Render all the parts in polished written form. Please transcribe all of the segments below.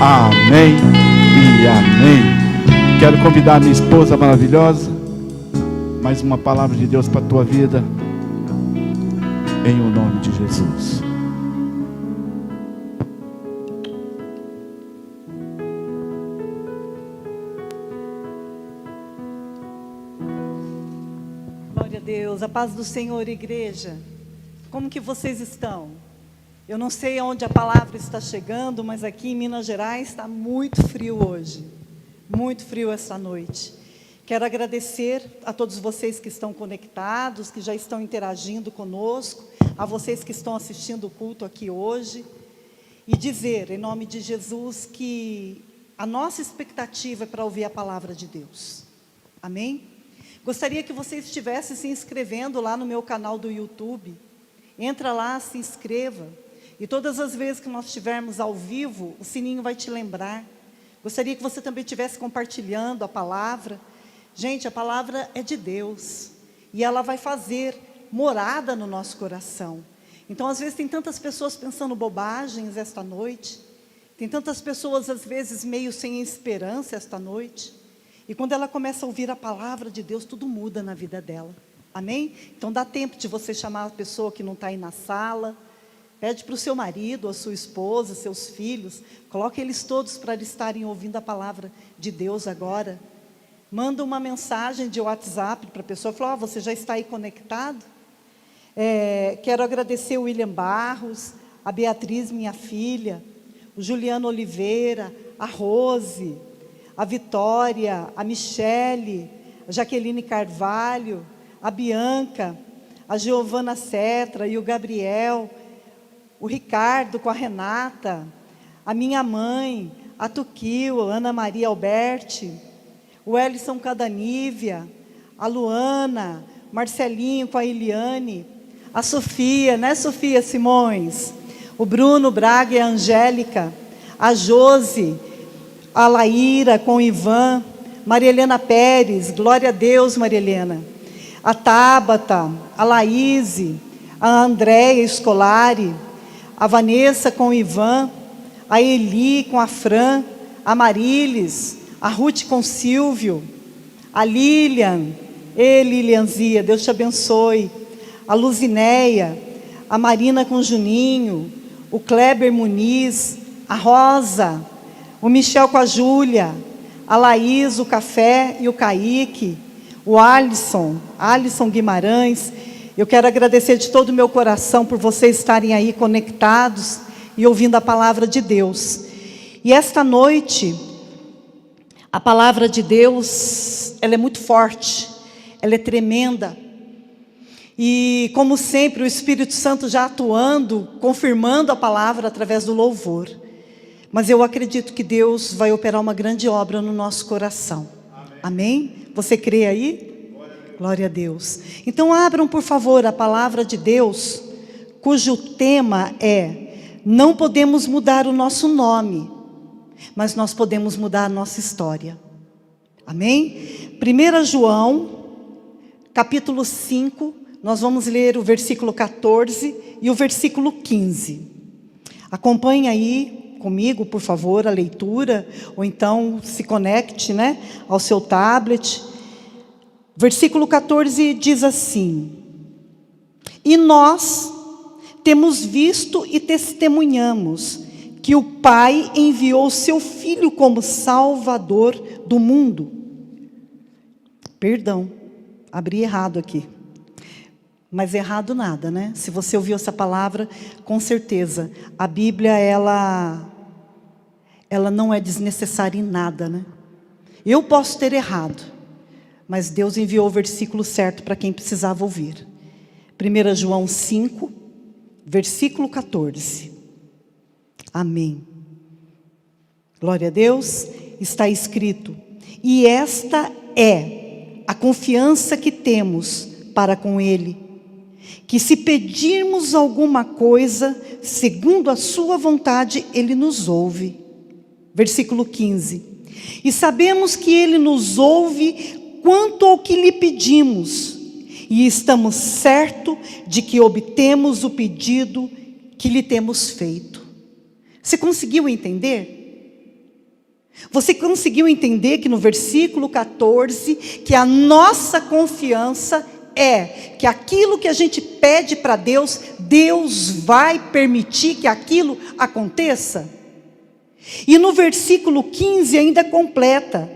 Amém e amém. Quero convidar a minha esposa maravilhosa. Mais uma palavra de Deus para a tua vida. Em o nome de Jesus. Glória a Deus, a paz do Senhor, igreja. Como que vocês estão? Eu não sei aonde a palavra está chegando, mas aqui em Minas Gerais está muito frio hoje. Muito frio essa noite. Quero agradecer a todos vocês que estão conectados, que já estão interagindo conosco, a vocês que estão assistindo o culto aqui hoje, e dizer, em nome de Jesus, que a nossa expectativa é para ouvir a palavra de Deus. Amém? Gostaria que você estivesse se inscrevendo lá no meu canal do YouTube. Entra lá, se inscreva. E todas as vezes que nós estivermos ao vivo, o sininho vai te lembrar. Gostaria que você também estivesse compartilhando a palavra. Gente, a palavra é de Deus. E ela vai fazer morada no nosso coração. Então, às vezes, tem tantas pessoas pensando bobagens esta noite. Tem tantas pessoas, às vezes, meio sem esperança esta noite. E quando ela começa a ouvir a palavra de Deus, tudo muda na vida dela. Amém? Então, dá tempo de você chamar a pessoa que não está aí na sala. Pede para o seu marido, a sua esposa, seus filhos. Coloque eles todos para estarem ouvindo a palavra de Deus agora. Manda uma mensagem de WhatsApp para a pessoa. Fala, você já está aí conectado? Quero agradecer o William Barros, a Beatriz, minha filha, o Juliano Oliveira, a Rose, a Vitória, a Michele, a Jaqueline Carvalho, a Bianca, a Giovana Cetra e o Gabriel, o Ricardo com a Renata, a minha mãe, a Tuquil, a Ana Maria Alberti, o Elison Cadanívia, a Luana, Marcelinho com a Eliane, a Sofia, né, Sofia Simões, o Bruno Braga e a Angélica, a Josi, a Laíra com o Ivan, Maria Helena Pérez, glória a Deus, Maria Helena, a Tabata, a Laíse, a Andréia Escolari, a Vanessa com o Ivan, a Eli com a Fran, a Marilis, a Ruth com o Silvio, a Lilian, Lilianzia, Deus te abençoe, a Luzinéia, a Marina com o Juninho, o Kleber Muniz, a Rosa, o Michel com a Júlia, a Laís, o Café e o Kaique, o Alisson Guimarães. Eu quero agradecer de todo o meu coração por vocês estarem aí conectados e ouvindo a palavra de Deus. E esta noite, a palavra de Deus, ela é muito forte, ela é tremenda. E como sempre, o Espírito Santo já atuando, confirmando a palavra através do louvor. Mas eu acredito que Deus vai operar uma grande obra no nosso coração. Amém? Você crê aí? Glória a Deus. Então abram, por favor, a palavra de Deus, cujo tema é: não podemos mudar o nosso nome, mas nós podemos mudar a nossa história. Amém? 1 João, capítulo 5, nós vamos ler o versículo 14 e o versículo 15. Acompanhe aí comigo, por favor, a leitura, ou então se conecte, né, ao seu tablet. Versículo 14 diz assim: e nós temos visto e testemunhamos que o Pai enviou seu Filho como Salvador do mundo. Perdão, abri errado aqui. Mas errado nada, né? Se você ouviu essa palavra, com certeza. A Bíblia, ela não é desnecessária em nada, né? Eu posso ter errado, mas Deus enviou o versículo certo para quem precisava ouvir. 1 João 5, versículo 14. Amém. Glória a Deus. Está escrito: e esta é a confiança que temos para com Ele, que se pedirmos alguma coisa, segundo a sua vontade, Ele nos ouve. Versículo 15. E sabemos que Ele nos ouve quanto ao que lhe pedimos, e estamos certos de que obtemos o pedido que lhe temos feito. Você conseguiu entender? Você conseguiu entender que no versículo 14, que a nossa confiança é que aquilo que a gente pede para Deus, Deus vai permitir que aquilo aconteça? E no versículo 15 ainda completa: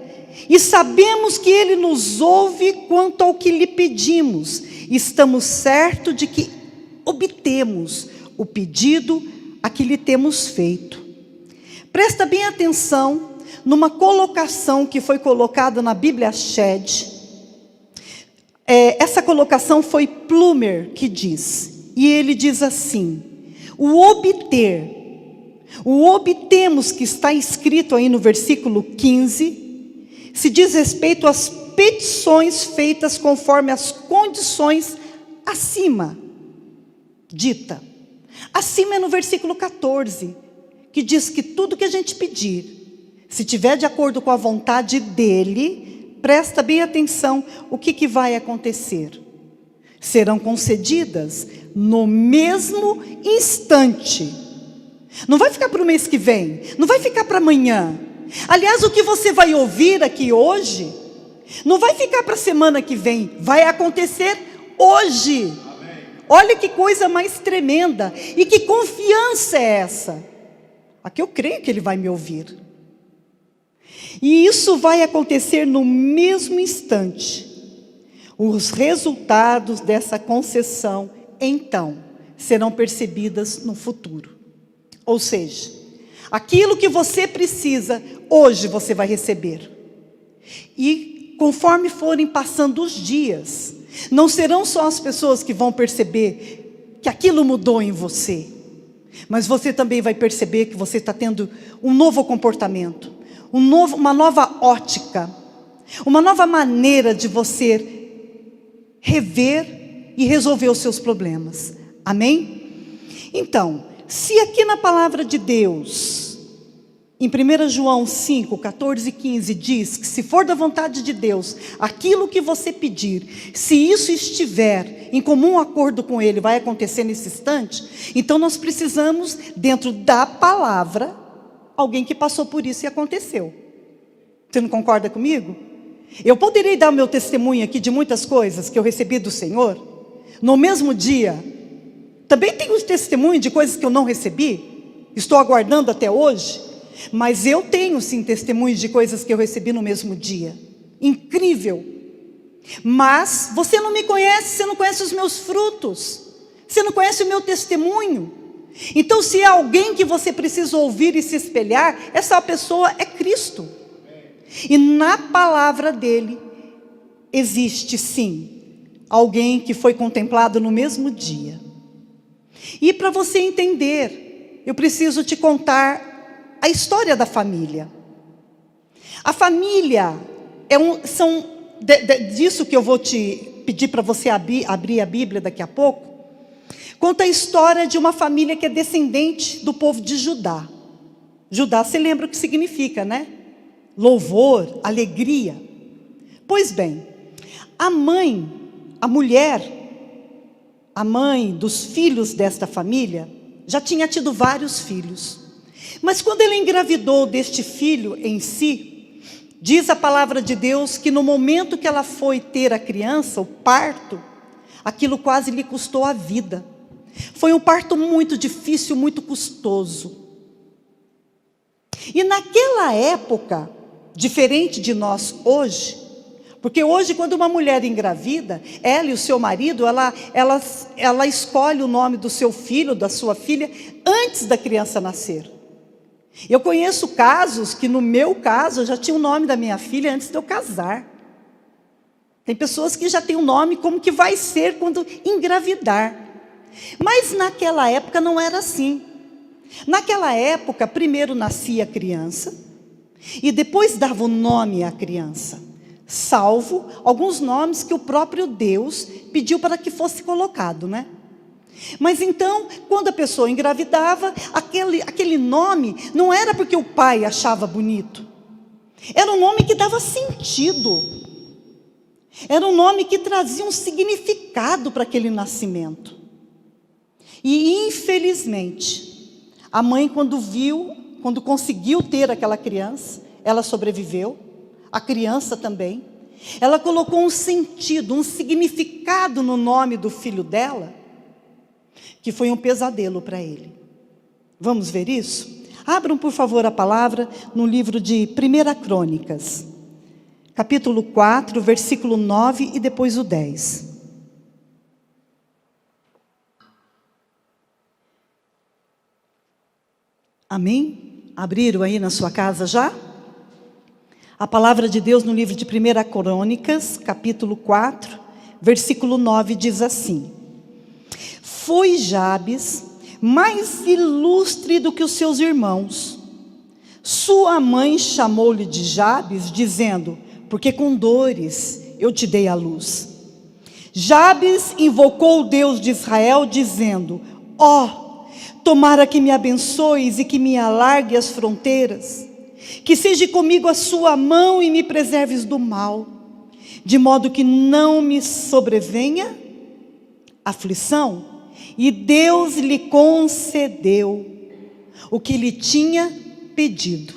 e sabemos que Ele nos ouve quanto ao que lhe pedimos, estamos certos de que obtemos o pedido a que lhe temos feito. Presta bem atenção numa colocação que foi colocada na Bíblia Shed. Essa colocação foi Plumer que diz, e ele diz assim: o obtemos que está escrito aí no versículo 15, se diz respeito às petições feitas conforme as condições acima dita. Acima é no versículo 14, que diz que tudo que a gente pedir, se tiver de acordo com a vontade dele, presta bem atenção o que vai acontecer. Serão concedidas no mesmo instante. Não vai ficar para o mês que vem, não vai ficar para amanhã. Aliás, o que você vai ouvir aqui hoje, não vai ficar para a semana que vem, vai acontecer hoje. Amém. Olha que coisa mais tremenda, e que confiança é essa? Aqui eu creio que Ele vai me ouvir. E isso vai acontecer no mesmo instante. Os resultados dessa concessão, então, serão percebidas no futuro. Ou seja, aquilo que você precisa, hoje você vai receber. E conforme forem passando os dias, não serão só as pessoas que vão perceber que aquilo mudou em você, mas você também vai perceber que você está tendo um novo comportamento, uma nova ótica, uma nova maneira de você rever e resolver os seus problemas. Amém? Então, se aqui na palavra de Deus, em 1 João 5, 14 e 15, diz que se for da vontade de Deus, aquilo que você pedir, se isso estiver em comum acordo com Ele, vai acontecer nesse instante, então nós precisamos, dentro da palavra, alguém que passou por isso e aconteceu. Você não concorda comigo? Eu poderei dar o meu testemunho aqui de muitas coisas que eu recebi do Senhor, no mesmo dia. Também tenho testemunho de coisas que eu não recebi, estou aguardando até hoje, mas eu tenho sim testemunho de coisas que eu recebi no mesmo dia. Incrível. Mas você não me conhece, você não conhece os meus frutos, você não conhece o meu testemunho. Então, se é alguém que você precisa ouvir e se espelhar, essa pessoa é Cristo. E na palavra dele existe sim alguém que foi contemplado no mesmo dia. E para você entender, eu preciso te contar a história da família. A família disso que eu vou te pedir para você abrir a Bíblia daqui a pouco. Conta a história de uma família que é descendente do povo de Judá. Judá, você lembra o que significa, né? Louvor, alegria. Pois bem, a mãe dos filhos desta família, já tinha tido vários filhos. Mas quando ela engravidou deste filho em si, diz a palavra de Deus que no momento que ela foi ter a criança, o parto, aquilo quase lhe custou a vida. Foi um parto muito difícil, muito custoso. E naquela época, diferente de nós hoje, porque hoje quando uma mulher engravida, ela e o seu marido, ela escolhe o nome do seu filho, da sua filha, antes da criança nascer. Eu conheço casos que no meu caso, eu já tinha o nome da minha filha antes de eu casar. Tem pessoas que já têm o nome como que vai ser quando engravidar. Mas naquela época não era assim. Naquela época, primeiro nascia a criança, e depois dava o nome à criança, salvo alguns nomes que o próprio Deus pediu para que fosse colocado, né? Mas então, quando a pessoa engravidava, aquele nome não era porque o pai achava bonito, era um nome que dava sentido, era um nome que trazia um significado para aquele nascimento. E infelizmente, a mãe quando conseguiu ter aquela criança, ela sobreviveu, a criança também. Ela colocou um sentido, um significado no nome do filho dela, que foi um pesadelo para ele. Vamos ver isso? Abram, por favor, a palavra no livro de 1 Crônicas, capítulo 4, versículo 9 e depois o 10. Amém? Abriram aí na sua casa já? A palavra de Deus no livro de 1 Crônicas, capítulo 4, versículo 9, diz assim: Foi Jabes mais ilustre do que os seus irmãos. Sua mãe chamou-lhe de Jabes, dizendo: porque com dores eu te dei a luz. Jabes invocou o Deus de Israel, dizendo: tomara que me abençoes e que me alargue as fronteiras, que seja comigo a sua mão e me preserves do mal, de modo que não me sobrevenha aflição. E Deus lhe concedeu o que lhe tinha pedido.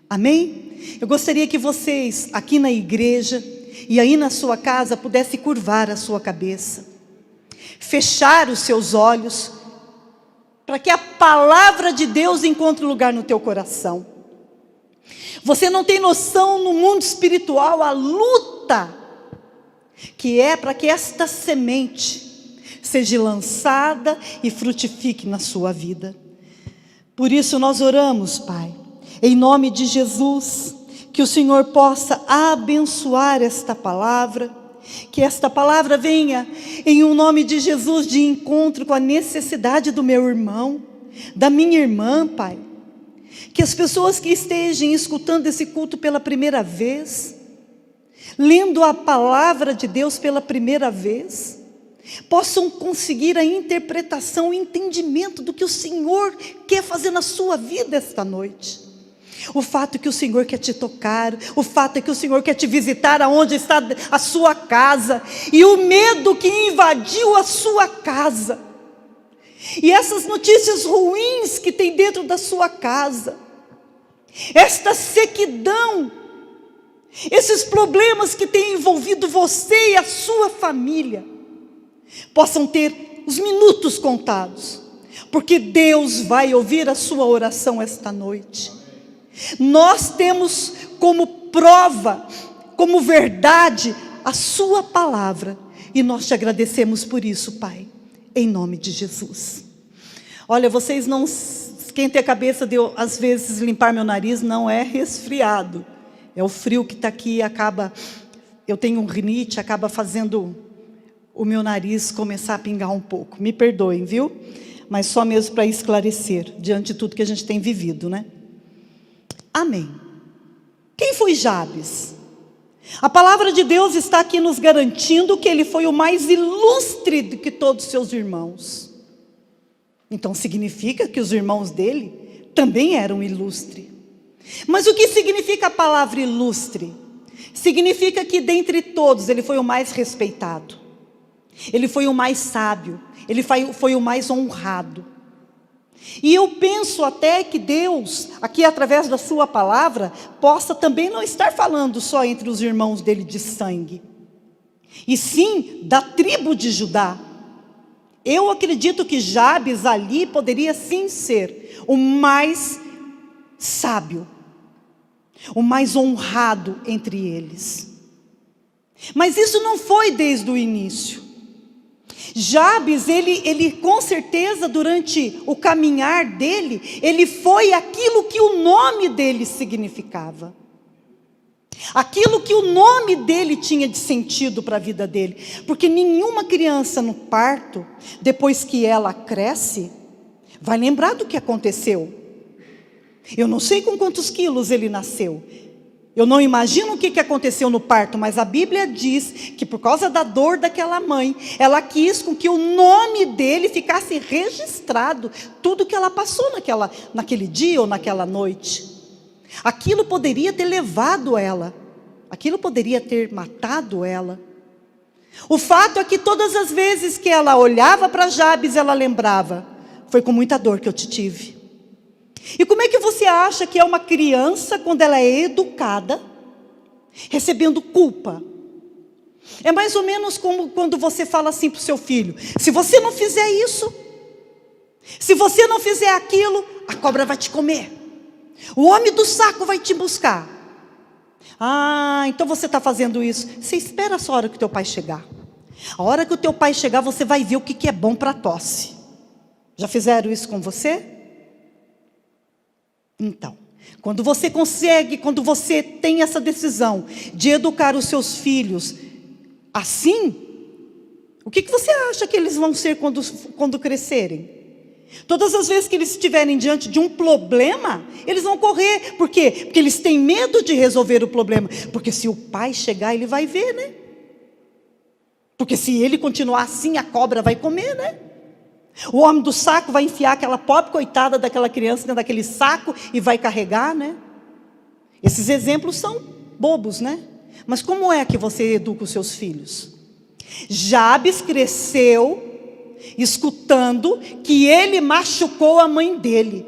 Amém? Eu gostaria que vocês, aqui na igreja e aí na sua casa, pudessem curvar a sua cabeça, fechar os seus olhos, para que a palavra de Deus encontre lugar no teu coração. Você não tem noção, no mundo espiritual, a luta que é para que esta semente seja lançada e frutifique na sua vida. Por isso nós oramos, Pai, em nome de Jesus, que o Senhor possa abençoar esta palavra, que esta palavra venha em um nome de Jesus de encontro com a necessidade do meu irmão, da minha irmã, Pai. Que as pessoas que estejam escutando esse culto pela primeira vez, lendo a palavra de Deus pela primeira vez, possam conseguir a interpretação, o entendimento do que o Senhor quer fazer na sua vida esta noite. O fato é que o Senhor quer te tocar, o fato é que o Senhor quer te visitar aonde está a sua casa, e o medo que invadiu a sua casa, e essas notícias ruins que tem dentro da sua casa, esta sequidão, esses problemas que têm envolvido você e a sua família, possam ter os minutos contados, porque Deus vai ouvir a sua oração esta noite. Nós temos como prova, como verdade, a sua palavra, e nós te agradecemos por isso, Pai, em nome de Jesus. Olha, vocês não esquentem a cabeça de eu, às vezes, limpar meu nariz, não é resfriado, é o frio que está aqui, eu tenho um rinite, acaba fazendo o meu nariz começar a pingar um pouco. Me perdoem, viu? Mas só mesmo para esclarecer, diante de tudo que a gente tem vivido, né? Amém. Quem foi Jabes? A palavra de Deus está aqui nos garantindo que ele foi o mais ilustre do que todos os seus irmãos. Então significa que os irmãos dele também eram ilustres. Mas o que significa a palavra ilustre? Significa que dentre todos ele foi o mais respeitado. Ele foi o mais sábio. Ele foi o mais honrado. E eu penso até que Deus, aqui através da sua palavra, possa também não estar falando só entre os irmãos dele de sangue, e sim da tribo de Judá. Eu acredito que Jabes ali poderia sim ser o mais sábio, o mais honrado entre eles. Mas isso não foi desde o início. Jabes, ele com certeza durante o caminhar dele, ele foi aquilo que o nome dele significava. Aquilo que o nome dele tinha de sentido para a vida dele. Porque nenhuma criança no parto, depois que ela cresce, vai lembrar do que aconteceu. Eu não sei com quantos quilos ele nasceu. Eu não imagino o que aconteceu no parto, mas a Bíblia diz que por causa da dor daquela mãe, ela quis com que o nome dele ficasse registrado, tudo que ela passou naquele dia ou naquela noite. Aquilo poderia ter levado ela, aquilo poderia ter matado ela. O fato é que todas as vezes que ela olhava para Jabes, ela lembrava: foi com muita dor que eu te tive. E como é que você acha que é uma criança quando ela é educada, recebendo culpa? É mais ou menos como quando você fala assim para o seu filho: se você não fizer isso, se você não fizer aquilo, a cobra vai te comer, o homem do saco vai te buscar. Ah, então você está fazendo isso. Você espera só a hora que o teu pai chegar. A hora que o teu pai chegar, você vai ver o que é bom para a tosse. Já fizeram isso com você? Então, quando você consegue, quando você tem essa decisão de educar os seus filhos assim, o que você acha que eles vão ser quando crescerem? Todas as vezes que eles estiverem diante de um problema, eles vão correr. Por quê? Porque eles têm medo de resolver o problema. Porque se o pai chegar, ele vai ver, né? Porque se ele continuar assim, a cobra vai comer, né? O homem do saco vai enfiar aquela pobre coitada daquela criança dentro daquele saco e vai carregar, né? Esses exemplos são bobos, né? Mas como é que você educa os seus filhos? Jabes cresceu escutando que ele machucou a mãe dele.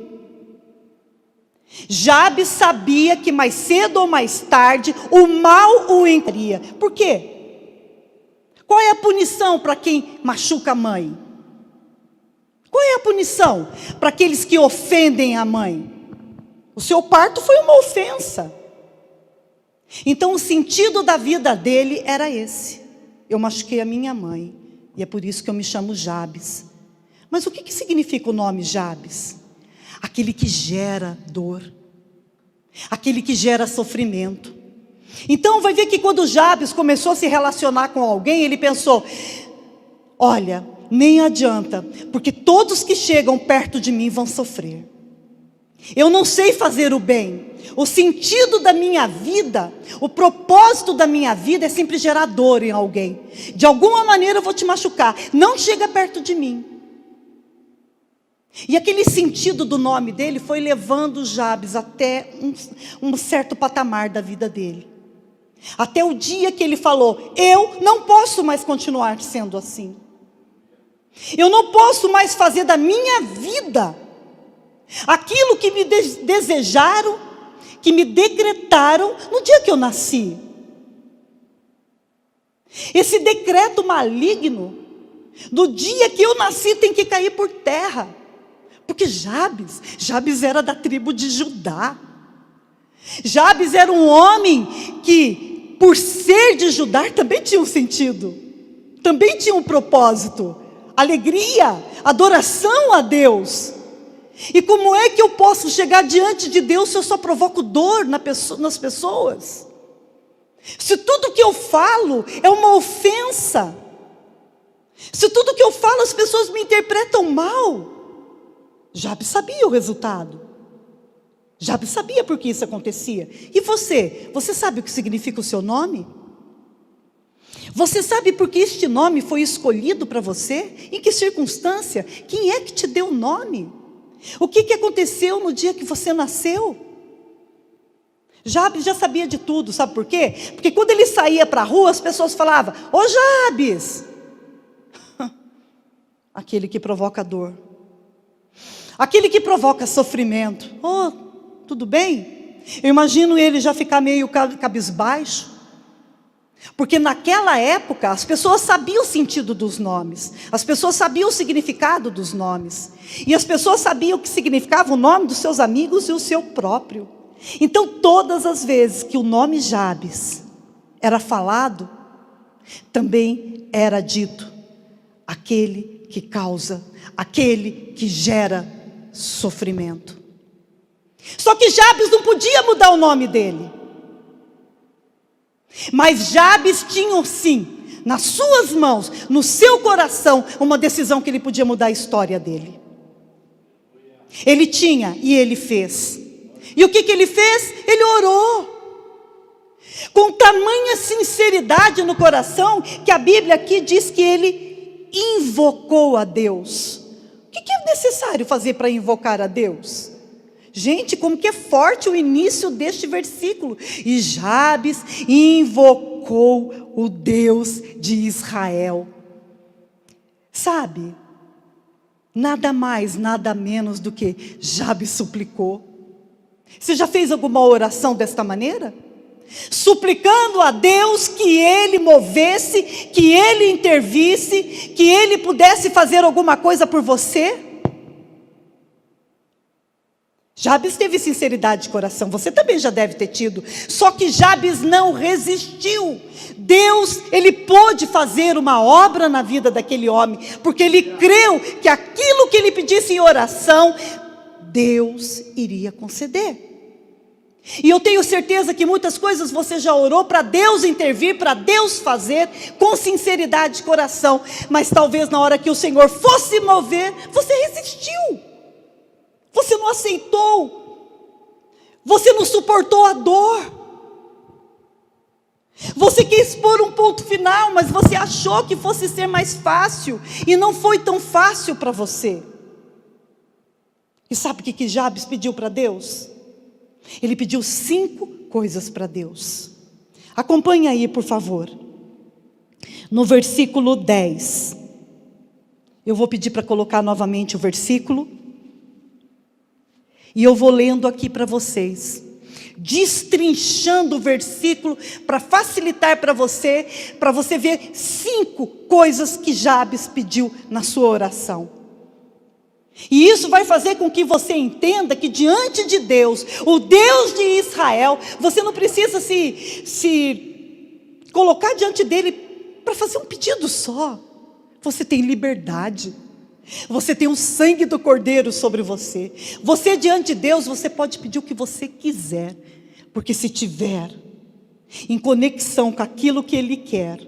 Jabes sabia que mais cedo ou mais tarde o mal o encontraria. Por quê? Qual é a punição para quem machuca a mãe? Qual é a punição para aqueles que ofendem a mãe? O seu parto foi uma ofensa. Então o sentido da vida dele era esse: eu machuquei a minha mãe, e é por isso que eu me chamo Jabes. Mas o que significa o nome Jabes? Aquele que gera dor, aquele que gera sofrimento. Então vai ver que quando Jabes começou a se relacionar com alguém, ele pensou: olha, nem adianta, porque todos que chegam perto de mim vão sofrer. Eu não sei fazer o bem. O sentido da minha vida, o propósito da minha vida é sempre gerar dor em alguém. De alguma maneira eu vou te machucar. Não chega perto de mim. E aquele sentido do nome dele foi levando Jabes até um certo patamar da vida dele. Até o dia que ele falou: eu não posso mais continuar sendo assim. Eu não posso mais fazer da minha vida aquilo que me desejaram, que me decretaram no dia que eu nasci. Esse decreto maligno do dia que eu nasci tem que cair por terra. Porque Jabes era da tribo de Judá. Jabes era um homem que, por ser de Judá, também tinha um sentido, também tinha um propósito, alegria, adoração a Deus. E como é que eu posso chegar diante de Deus se eu só provoco dor nas pessoas? Se tudo que eu falo é uma ofensa, se tudo que eu falo as pessoas me interpretam mal. Jabes sabia o resultado. Jabes sabia por que isso acontecia. E você sabe o que significa o seu nome? Você sabe por que este nome foi escolhido para você? Em que circunstância? Quem é que te deu o nome? O que aconteceu no dia que você nasceu? Jabes já sabia de tudo, sabe por quê? Porque quando ele saía para a rua, as pessoas falavam: ô Jabes, aquele que provoca dor, aquele que provoca sofrimento. Oh, tudo bem? Eu imagino ele já ficar meio cabisbaixo, porque naquela época as pessoas sabiam o sentido dos nomes, as pessoas sabiam o significado dos nomes, e as pessoas sabiam o que significava o nome dos seus amigos e o seu próprio. Então todas as vezes que o nome Jabes era falado, também era dito: aquele que causa, aquele que gera sofrimento. Só que Jabes não podia mudar o nome dele. Mas Jabes tinha sim, nas suas mãos, no seu coração, uma decisão que ele podia mudar a história dele. Ele tinha e ele fez. E o que ele fez? Ele orou. Com tamanha sinceridade no coração, que a Bíblia aqui diz que ele invocou a Deus. O que é necessário fazer para invocar a Deus? Gente, como que é forte o início deste versículo. E Jabes invocou o Deus de Israel. Sabe, nada mais, nada menos do que Jabes suplicou. Você já fez alguma oração desta maneira? Suplicando a Deus que Ele movesse, que Ele intervisse, que Ele pudesse fazer alguma coisa por você? Jabes teve sinceridade de coração, você também já deve ter tido. Só que Jabes não resistiu. Deus, Ele pôde fazer uma obra na vida daquele homem, porque ele creu que aquilo que ele pedisse em oração, Deus iria conceder. E eu tenho certeza que muitas coisas você já orou para Deus intervir, para Deus fazer, com sinceridade de coração. Mas talvez na hora que o Senhor fosse mover, você resistiu. Você não aceitou. Você não suportou a dor. Você quis pôr um ponto final, mas você achou que fosse ser mais fácil. E não foi tão fácil para você. E sabe o que Jabes pediu para Deus? Ele pediu 5 coisas para Deus. Acompanhe aí, por favor. No versículo 10. Eu vou pedir para colocar novamente o versículo. E eu vou lendo aqui para vocês. Destrinchando o versículo para facilitar para você ver 5 coisas que Jabes pediu na sua oração. E isso vai fazer com que você entenda que diante de Deus, o Deus de Israel, você não precisa se colocar diante dele para fazer um pedido só. Você tem liberdade. Você tem o sangue do Cordeiro sobre você. Você diante de Deus, você pode pedir o que você quiser. Porque se tiver em conexão com aquilo que Ele quer,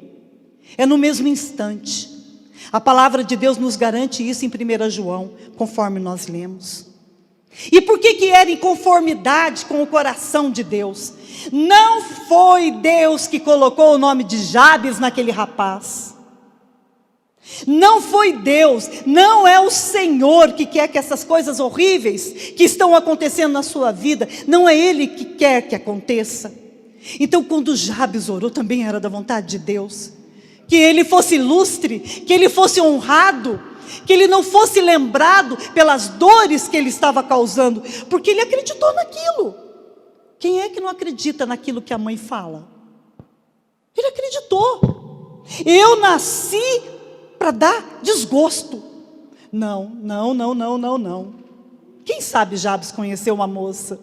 é no mesmo instante. A palavra de Deus nos garante isso em 1 João, conforme nós lemos. E por que era em conformidade com o coração de Deus? Não foi Deus que colocou o nome de Jabes naquele rapaz. Não foi Deus, não é o Senhor que quer que essas coisas horríveis que estão acontecendo na sua vida, não é Ele que quer que aconteça. Então quando Jabes orou, também era da vontade de Deus. Que ele fosse ilustre, que ele fosse honrado, que ele não fosse lembrado pelas dores que ele estava causando, porque ele acreditou naquilo. Quem é que não acredita naquilo que a mãe fala? Ele acreditou. Eu nasci para dar desgosto. Não. Quem sabe Jabes conheceu uma moça?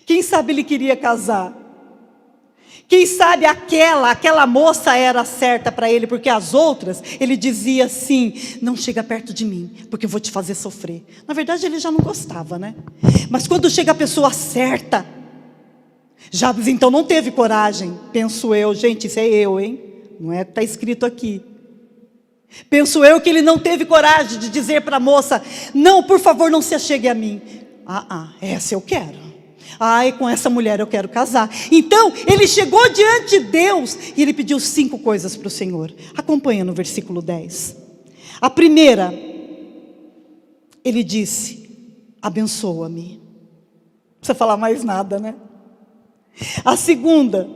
Quem sabe ele queria casar? Quem sabe aquela moça era certa para ele, porque as outras, ele dizia assim, não chega perto de mim, porque eu vou te fazer sofrer. Na verdade ele já não gostava, né? Mas quando chega a pessoa certa, Jabes então não teve coragem, penso eu, gente, isso é eu, hein? Não é que está escrito aqui. Penso eu que ele não teve coragem de dizer para a moça, não, por favor, não se achegue a mim. Essa eu quero. E com essa mulher eu quero casar. Então, ele chegou diante de Deus e ele pediu 5 coisas para o Senhor. Acompanha no versículo 10. A primeira, ele disse, abençoa-me. Não precisa falar mais nada, né? A segunda,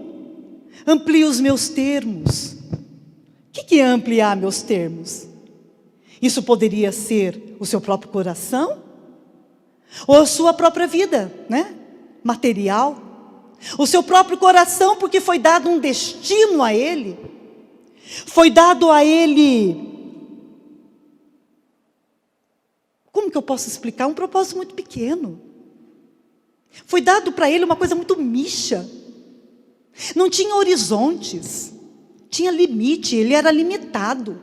amplie os meus termos. O que é ampliar meus termos? Isso poderia ser o seu próprio coração? Ou a sua própria vida, né? Material. O seu próprio coração, porque foi dado um destino a ele. Foi dado a ele... Como que eu posso explicar? Um propósito muito pequeno. Foi dado para ele uma coisa muito micha. Não tinha horizontes. Tinha limite, ele era limitado.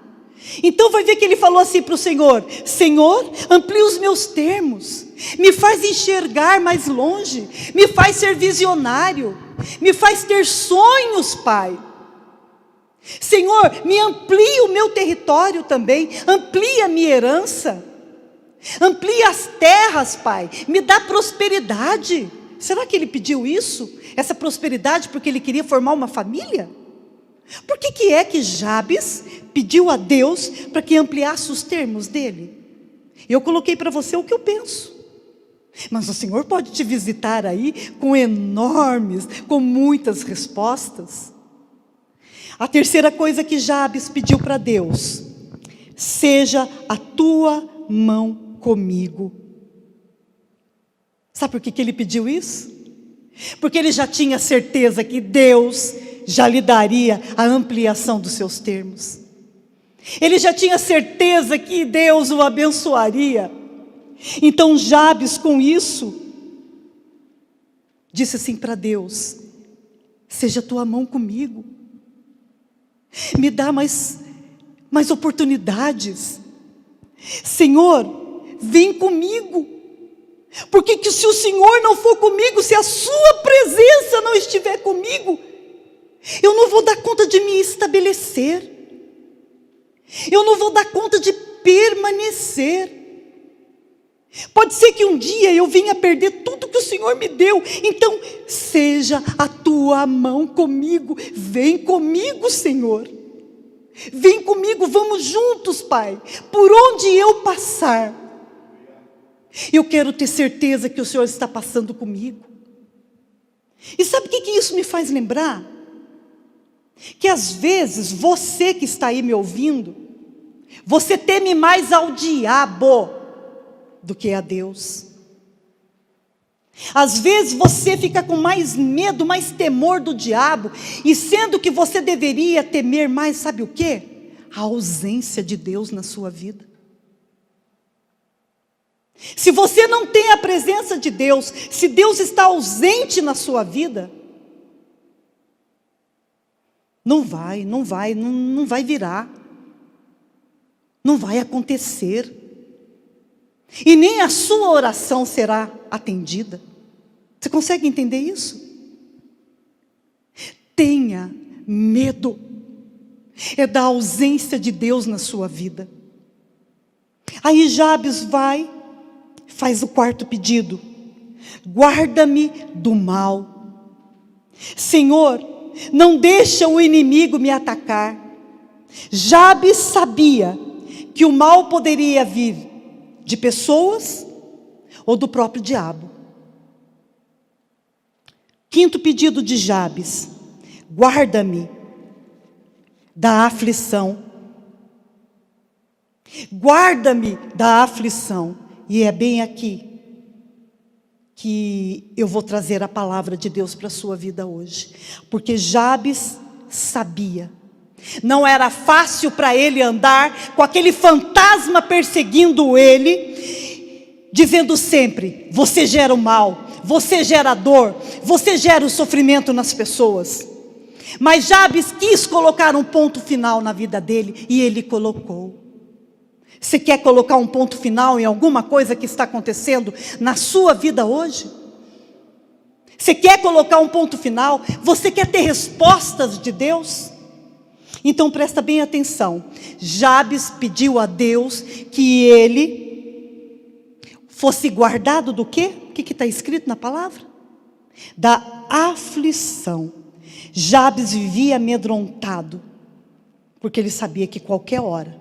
Então vai ver que ele falou assim para o Senhor, Senhor, amplia os meus termos, me faz enxergar mais longe, me faz ser visionário, me faz ter sonhos, Pai. Senhor, me amplia o meu território também, amplia a minha herança, amplia as terras, Pai, me dá prosperidade. Será que ele pediu isso? Essa prosperidade porque ele queria formar uma família? Por que é que Jabes pediu a Deus para que ampliasse os termos dele? Eu coloquei para você o que eu penso. Mas o Senhor pode te visitar aí com muitas respostas. A terceira coisa que Jabes pediu para Deus: seja a tua mão comigo. Sabe por que ele pediu isso? Porque ele já tinha certeza que Deus já lhe daria a ampliação dos seus termos. Ele já tinha certeza que Deus o abençoaria. Então Jabes, com isso, disse assim para Deus: seja a tua mão comigo, me dá mais oportunidades. Senhor, vem comigo, porque que se o Senhor não for comigo, se a sua presença não estiver comigo, eu não vou dar conta de me estabelecer, eu não vou dar conta de permanecer. Pode ser que um dia eu venha perder tudo que o Senhor me deu. Então seja a tua mão comigo. Vem comigo, Senhor. Vem comigo, vamos juntos, Pai. Por onde eu passar, eu quero ter certeza que o Senhor está passando comigo. E sabe o que isso me faz lembrar? Que às vezes você que está aí me ouvindo, você teme mais ao diabo do que a Deus. Às vezes você fica com mais medo, mais temor do diabo, e sendo que você deveria temer mais, sabe o quê? A ausência de Deus na sua vida. Se você não tem a presença de Deus, se Deus está ausente na sua vida, não vai virar, não vai acontecer. E nem a sua oração será atendida. Você consegue entender isso? Tenha medo. É da ausência de Deus na sua vida. Aí Jabes faz o quarto pedido: guarda-me do mal. Senhor, não deixa o inimigo me atacar. Jabes sabia que o mal poderia vir de pessoas ou do próprio diabo. Quinto pedido de Jabes: guarda-me da aflição. Guarda-me da aflição. E é bem aqui que eu vou trazer a palavra de Deus para a sua vida hoje. Porque Jabes sabia. Não era fácil para ele andar com aquele fantasma perseguindo ele, dizendo sempre: você gera o mal, você gera a dor, você gera o sofrimento nas pessoas. Mas Jabes quis colocar um ponto final na vida dele, e ele colocou. Você quer colocar um ponto final em alguma coisa que está acontecendo na sua vida hoje? Você quer colocar um ponto final? Você quer ter respostas de Deus? Então presta bem atenção. Jabes pediu a Deus que ele fosse guardado do quê? O que está escrito na palavra? Da aflição. Jabes vivia amedrontado, porque ele sabia que qualquer hora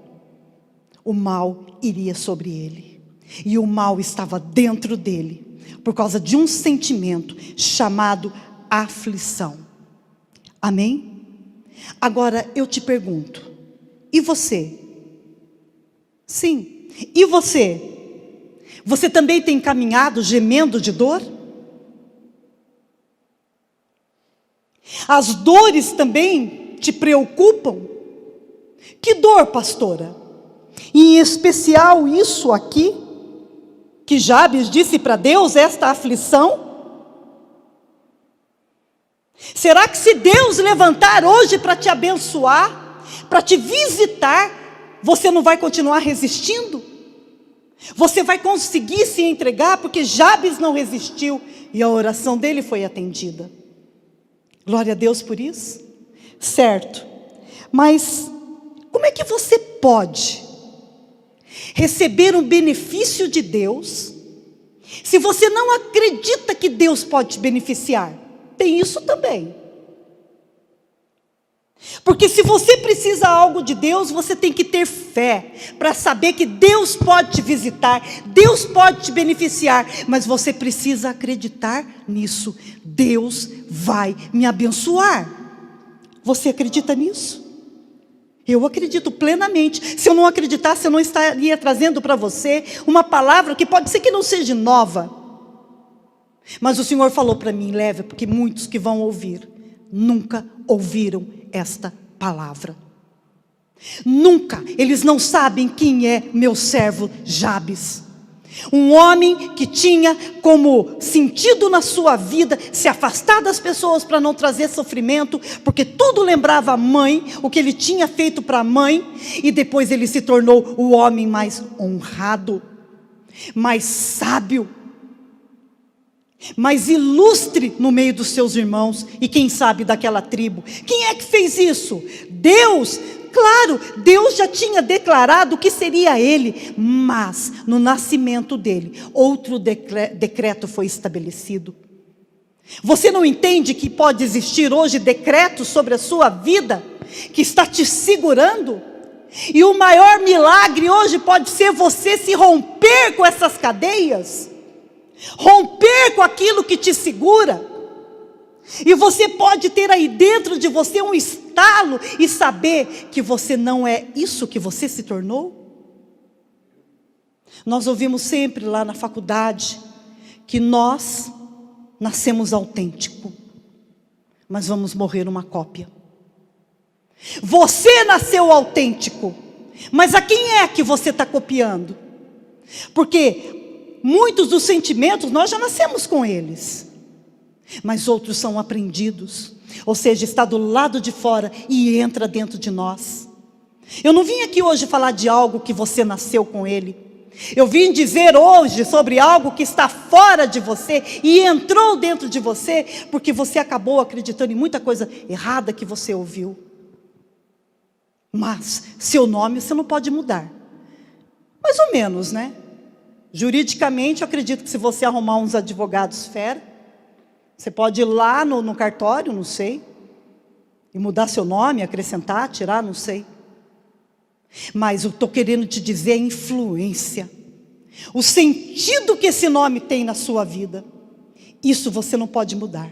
o mal iria sobre ele. E o mal estava dentro dele, por causa de um sentimento chamado aflição. Amém? Agora eu te pergunto, e você? Sim, e você? Você também tem caminhado gemendo de dor? As dores também te preocupam? Que dor, pastora? Em especial isso aqui, que Jabes disse para Deus, esta aflição? Será que se Deus levantar hoje para te abençoar, para te visitar, você não vai continuar resistindo? Você vai conseguir se entregar? Porque Jabes não resistiu e a oração dele foi atendida. Glória a Deus por isso. Certo. Mas como é que você pode receber um benefício de Deus se você não acredita que Deus pode te beneficiar? Tem isso também. Porque se você precisa algo de Deus, você tem que ter fé para saber que Deus pode te visitar, Deus pode te beneficiar, mas você precisa acreditar nisso. Deus vai me abençoar. Você acredita nisso? Eu acredito plenamente. Se eu não acreditasse, eu não estaria trazendo para você uma palavra que pode ser que não seja nova. Mas o Senhor falou para mim, leve, porque muitos que vão ouvir, nunca ouviram esta palavra. Nunca, eles não sabem quem é meu servo Jabes. Um homem que tinha como sentido na sua vida se afastar das pessoas para não trazer sofrimento, porque tudo lembrava a mãe, o que ele tinha feito para a mãe, e depois ele se tornou o homem mais honrado, mais sábio, mais ilustre no meio dos seus irmãos, e quem sabe daquela tribo. Quem é que fez isso? Deus. Claro, Deus já tinha declarado que seria ele, mas no nascimento dele, outro decreto foi estabelecido. Você não entende que pode existir hoje decretos sobre a sua vida, que está te segurando? E o maior milagre hoje pode ser você se romper com essas cadeias, romper com aquilo que te segura. E você pode ter aí dentro de você um estalo e saber que você não é isso que você se tornou. Nós ouvimos sempre lá na faculdade que nós nascemos autêntico, mas vamos morrer uma cópia. Você nasceu autêntico, mas a quem é que você está copiando? Porque muitos dos sentimentos nós já nascemos com eles, mas outros são aprendidos, ou seja, está do lado de fora e entra dentro de nós. Eu não vim aqui hoje falar de algo que você nasceu com ele. Eu vim dizer hoje sobre algo que está fora de você e entrou dentro de você, porque você acabou acreditando em muita coisa errada que você ouviu. Mas seu nome você não pode mudar. Mais ou menos, né? Juridicamente, eu acredito que se você arrumar uns advogados fera, você pode ir lá no cartório, não sei, e mudar seu nome, acrescentar, tirar, não sei. Mas eu estou querendo te dizer a influência, o sentido que esse nome tem na sua vida. Isso você não pode mudar,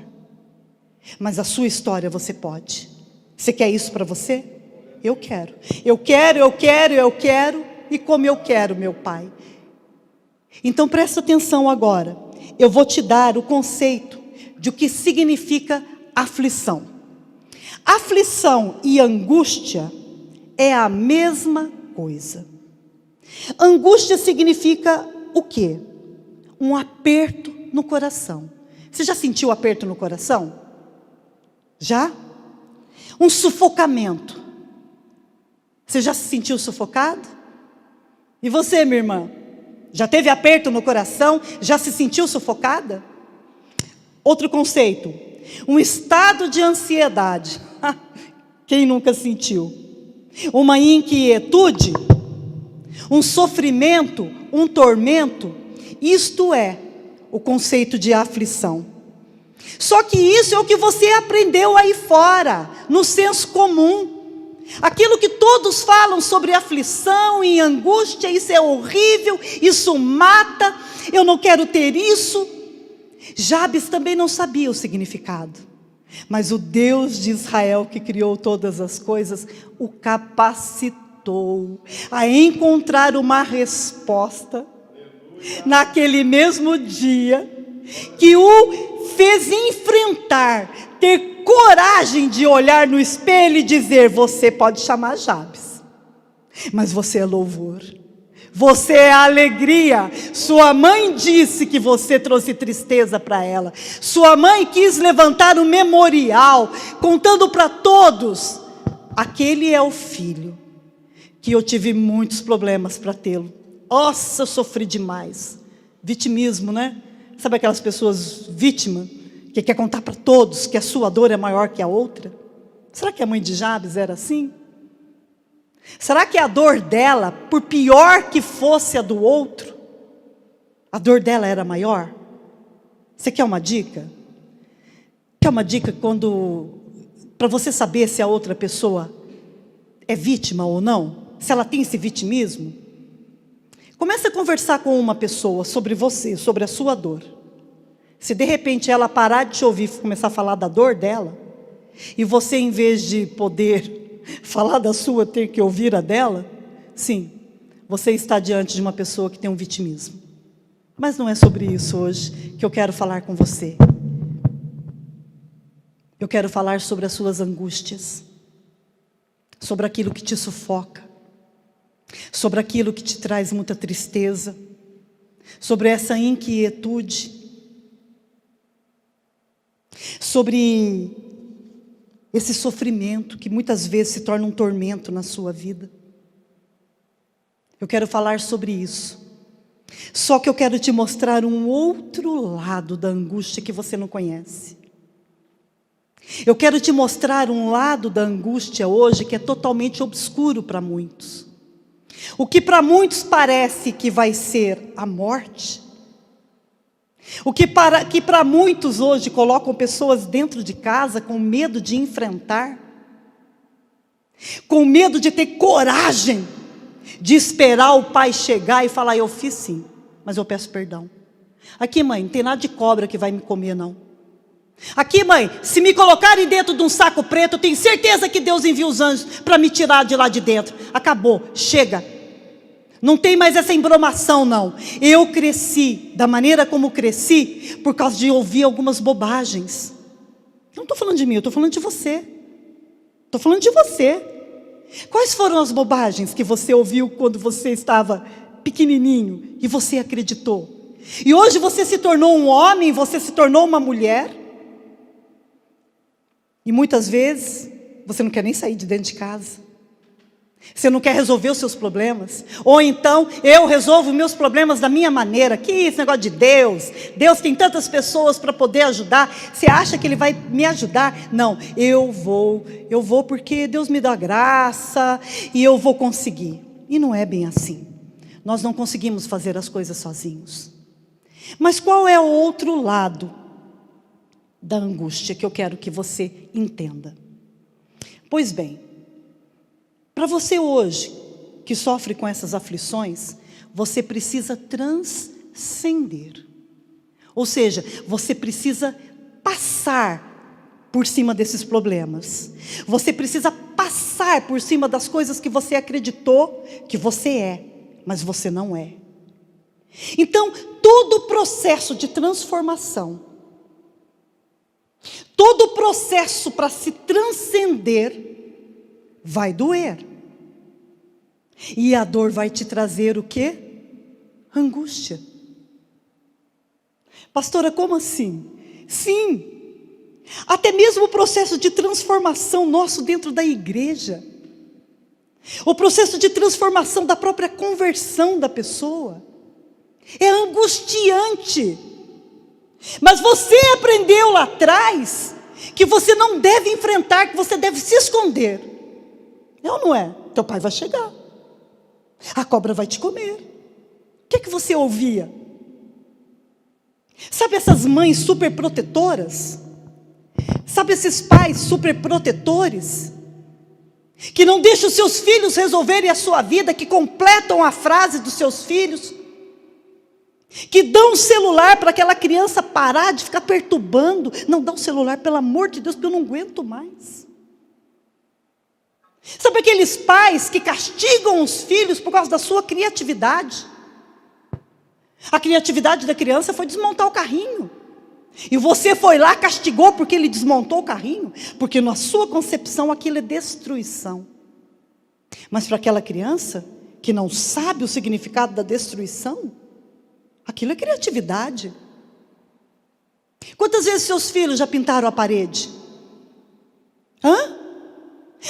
mas a sua história você pode. Você quer isso para você? Eu quero. Eu quero, eu quero, eu quero, e como eu quero, meu Pai. Então presta atenção agora. Eu vou te dar o conceito de o que significa aflição. Aflição e angústia é a mesma coisa. Angústia significa o quê? Um aperto no coração. Você já sentiu aperto no coração? Já? Um sufocamento. Você já se sentiu sufocado? E você, minha irmã? Já teve aperto no coração? Já se sentiu sufocada? Outro conceito, um estado de ansiedade. Quem nunca sentiu? Uma inquietude, um sofrimento, um tormento. Isto é o conceito de aflição. Só que isso é o que você aprendeu aí fora, no senso comum. Aquilo que todos falam sobre aflição e angústia, isso é horrível, isso mata, eu não quero ter isso. Jabes também não sabia o significado, mas o Deus de Israel, que criou todas as coisas, o capacitou a encontrar uma resposta naquele mesmo dia, que o fez enfrentar, ter coragem de olhar no espelho e dizer: você pode chamar Jabes, mas você é louvor, você é alegria. Sua mãe disse que você trouxe tristeza para ela. Sua mãe quis levantar um memorial, contando para todos: aquele é o filho, que eu tive muitos problemas para tê-lo. Nossa, eu sofri demais. Vitimismo, né? Sabe aquelas pessoas vítimas, que quer contar para todos que a sua dor é maior que a outra? Será que a mãe de Jabes era assim? Será que a dor dela, por pior que fosse a do outro, a dor dela era maior? Você quer uma dica? Quer uma dica para você saber se a outra pessoa é vítima ou não? Se ela tem esse vitimismo? Comece a conversar com uma pessoa sobre você, sobre a sua dor. Se de repente ela parar de te ouvir e começar a falar da dor dela, e você, em vez de poder falar da sua, ter que ouvir a dela, sim, você está diante de uma pessoa que tem um vitimismo. Mas não é sobre isso hoje que eu quero falar com você. Eu quero falar sobre as suas angústias, sobre aquilo que te sufoca, sobre aquilo que te traz muita tristeza, sobre essa inquietude, sobre esse sofrimento que muitas vezes se torna um tormento na sua vida. Eu quero falar sobre isso. Só que eu quero te mostrar um outro lado da angústia que você não conhece. Eu quero te mostrar um lado da angústia hoje que é totalmente obscuro para muitos. O que para muitos parece que vai ser a morte, o que para muitos hoje colocam pessoas dentro de casa com medo de enfrentar, com medo de ter coragem de esperar o pai chegar e falar: eu fiz sim, mas eu peço perdão. Aqui, mãe, não tem nada de cobra que vai me comer, não. Aqui, mãe, se me colocarem dentro de um saco preto, eu tenho certeza que Deus envia os anjos para me tirar de lá de dentro. Acabou, chega. Não tem mais essa embromação, não. Eu cresci da maneira como cresci por causa de ouvir algumas bobagens. Eu não estou falando de mim, eu estou falando de você. Estou falando de você. Quais foram as bobagens que você ouviu quando você estava pequenininho e você acreditou? E hoje você se tornou um homem, você se tornou uma mulher. E muitas vezes você não quer nem sair de dentro de casa. Você não quer resolver os seus problemas. Ou então, eu resolvo meus problemas da minha maneira. Que esse negócio de Deus? Deus tem tantas pessoas para poder ajudar. Você acha que Ele vai me ajudar? Não, eu vou porque Deus me dá graça e eu vou conseguir. E não é bem assim. Nós não conseguimos fazer as coisas sozinhos. Mas qual é o outro lado da angústia que eu quero que você entenda? Pois bem, para você hoje, que sofre com essas aflições, você precisa transcender. Ou seja, você precisa passar por cima desses problemas. Você precisa passar por cima das coisas que você acreditou que você é, mas você não é. Então, todo o processo de transformação, todo o processo para se transcender, vai doer. E a dor vai te trazer o quê? Angústia. Pastora, como assim? Sim. Até mesmo o processo de transformação nosso dentro da igreja. O processo de transformação da própria conversão da pessoa. É angustiante. Mas você aprendeu lá atrás que você não deve enfrentar, que você deve se esconder. É ou não é? Teu pai vai chegar. A cobra vai te comer. O que é que você ouvia? Sabe essas mães super protetoras? Sabe esses pais super protetores? Que não deixam os seus filhos resolverem a sua vida, que completam a frase dos seus filhos, que dão um celular para aquela criança parar de ficar perturbando. Não dá um celular, pelo amor de Deus, porque eu não aguento mais. Sabe aqueles pais que castigam os filhos por causa da sua criatividade? A criatividade da criança foi desmontar o carrinho. E você foi lá, castigou porque ele desmontou o carrinho. Porque na sua concepção aquilo é destruição. Mas para aquela criança que não sabe o significado da destruição, aquilo é criatividade. Quantas vezes seus filhos já pintaram a parede?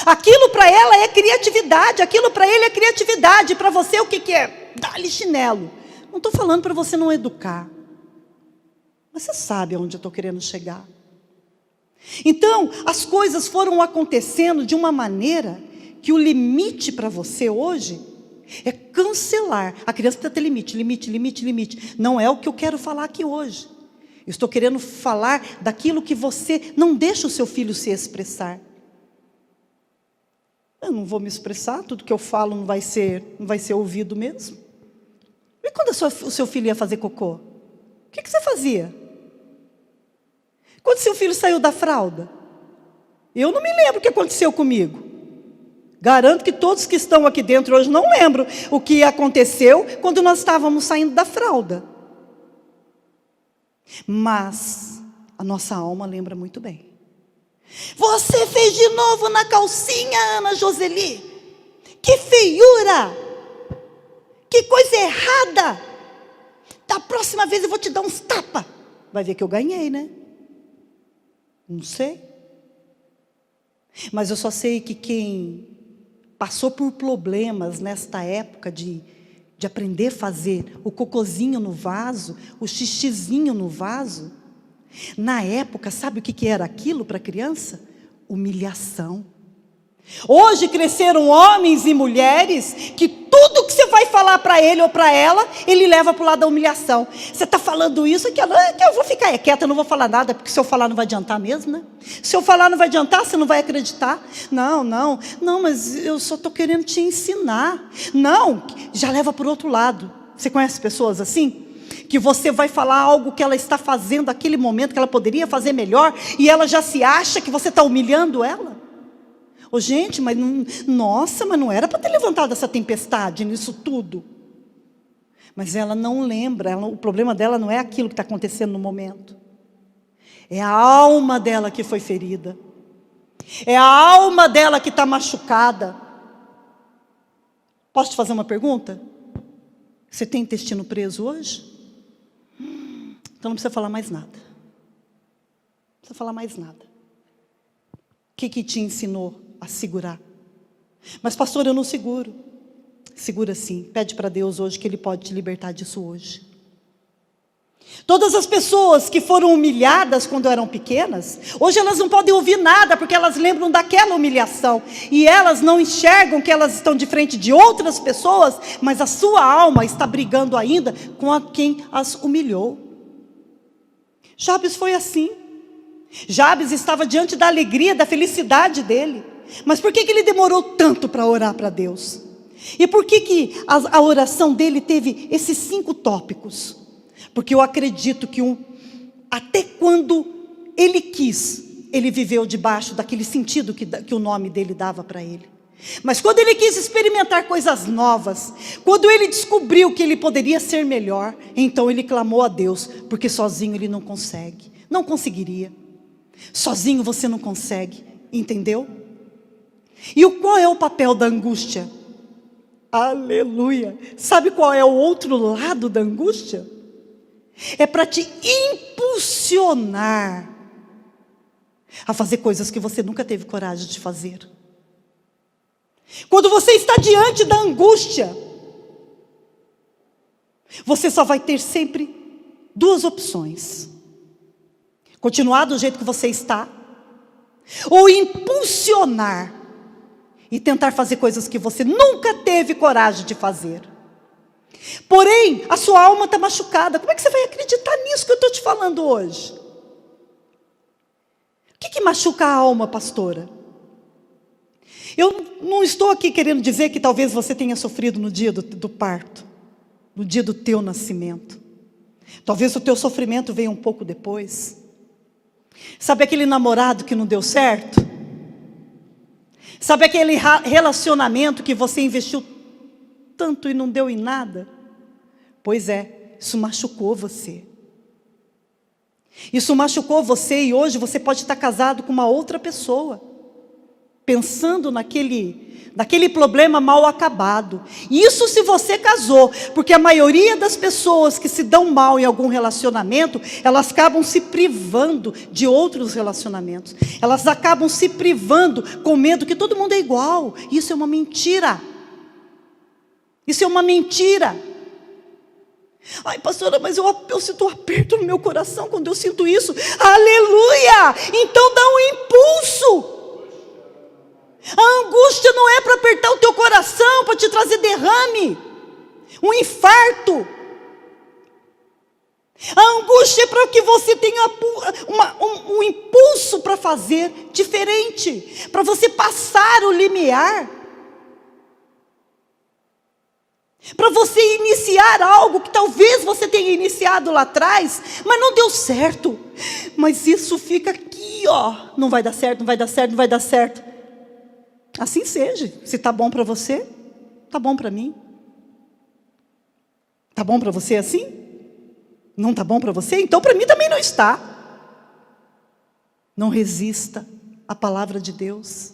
Aquilo para ela é criatividade, aquilo para ele é criatividade. Para você o que é? Dá-lhe chinelo. Não estou falando para você não educar. Mas você sabe aonde eu estou querendo chegar. Então, as coisas foram acontecendo de uma maneira que o limite para você hoje é cancelar. A criança tem que ter limite. Não é o que eu quero falar aqui hoje. Eu estou querendo falar daquilo que você não deixa o seu filho se expressar. Eu não vou me expressar, tudo que eu falo não vai ser ouvido mesmo. E quando o seu filho ia fazer cocô? O que você fazia? Quando seu filho saiu da fralda? Eu não me lembro o que aconteceu comigo. Garanto que todos que estão aqui dentro hoje não lembram o que aconteceu quando nós estávamos saindo da fralda. Mas a nossa alma lembra muito bem. Você fez de novo na calcinha, Ana Joseli. Que feiura! Que coisa errada! Da próxima vez eu vou te dar uns tapas. Vai ver que eu ganhei, né? Não sei. Mas eu só sei que quem passou por problemas nesta época de aprender a fazer o cocôzinho no vaso, o xixizinho no vaso, na época, sabe o que era aquilo para a criança? Humilhação. Hoje cresceram homens e mulheres que tudo que você vai falar para ele ou para ela, ele leva para o lado da humilhação. Você está falando isso, que eu vou ficar quieta, eu não vou falar nada, porque se eu falar não vai adiantar mesmo, né? Se eu falar não vai adiantar, você não vai acreditar. Não, mas eu só estou querendo te ensinar. Não, já leva para o outro lado. Você conhece pessoas assim? Que você vai falar algo que ela está fazendo naquele momento, que ela poderia fazer melhor, e ela já se acha que você está humilhando ela. Ô, gente, mas não era para ter levantado essa tempestade nisso tudo. Mas ela não lembra, o problema dela não é aquilo que está acontecendo no momento. É a alma dela que foi ferida. É a alma dela que está machucada. Posso te fazer uma pergunta? Você tem intestino preso hoje? Então não precisa falar mais nada. Não precisa falar mais nada. O que te ensinou a segurar? Mas pastor, eu não seguro. Segura sim, pede para Deus hoje que Ele pode te libertar disso hoje. Todas as pessoas que foram humilhadas quando eram pequenas, hoje elas não podem ouvir nada, porque elas lembram daquela humilhação, e elas não enxergam que elas estão de frente de outras pessoas, mas a sua alma está brigando ainda com quem as humilhou. Jabes foi assim. Jabes estava diante da alegria, da felicidade dele. Mas por que ele demorou tanto para orar para Deus? E por que a oração dele teve esses 5 tópicos? Porque eu acredito que até quando ele quis, ele viveu debaixo daquele sentido que o nome dele dava para ele. Mas quando ele quis experimentar coisas novas, quando ele descobriu que ele poderia ser melhor, então ele clamou a Deus, porque sozinho ele não consegue, não conseguiria. Sozinho você não consegue, entendeu? E qual é o papel da angústia? Aleluia! Sabe qual é o outro lado da angústia? É para te impulsionar a fazer coisas que você nunca teve coragem de fazer. Quando você está diante da angústia, você só vai ter sempre 2 opções: continuar do jeito que você está, ou impulsionar e tentar fazer coisas que você nunca teve coragem de fazer. Porém, a sua alma está machucada. Como é que você vai acreditar nisso que eu estou te falando hoje? O que machuca a alma, pastora? Eu não estou aqui querendo dizer que talvez você tenha sofrido no dia do parto, no dia do teu nascimento. Talvez o teu sofrimento venha um pouco depois. Sabe aquele namorado que não deu certo? Sabe aquele relacionamento que você investiu tanto e não deu em nada? Pois é, isso machucou você. Isso machucou você, e hoje você pode estar casado com uma outra pessoa, pensando naquele problema mal acabado. Isso se você casou, porque a maioria das pessoas que se dão mal em algum relacionamento, elas acabam se privando de outros relacionamentos. Elas acabam se privando com medo que todo mundo é igual. Isso é uma mentira. Isso é uma mentira. Ai, pastora, mas eu sinto um aperto no meu coração quando eu sinto isso. Aleluia! Então dá um impulso. A angústia não é para apertar o teu coração, para te trazer derrame, um infarto. A angústia é para que você tenha um impulso para fazer diferente, para você passar o limiar, para você iniciar algo que talvez você tenha iniciado lá atrás, mas não deu certo. Mas isso fica aqui, ó, não vai dar certo, não vai dar certo, não vai dar certo. Assim seja. Se está bom para você, está bom para mim. Está bom para você assim? Não está bom para você? Então para mim também não está. Não resista à palavra de Deus.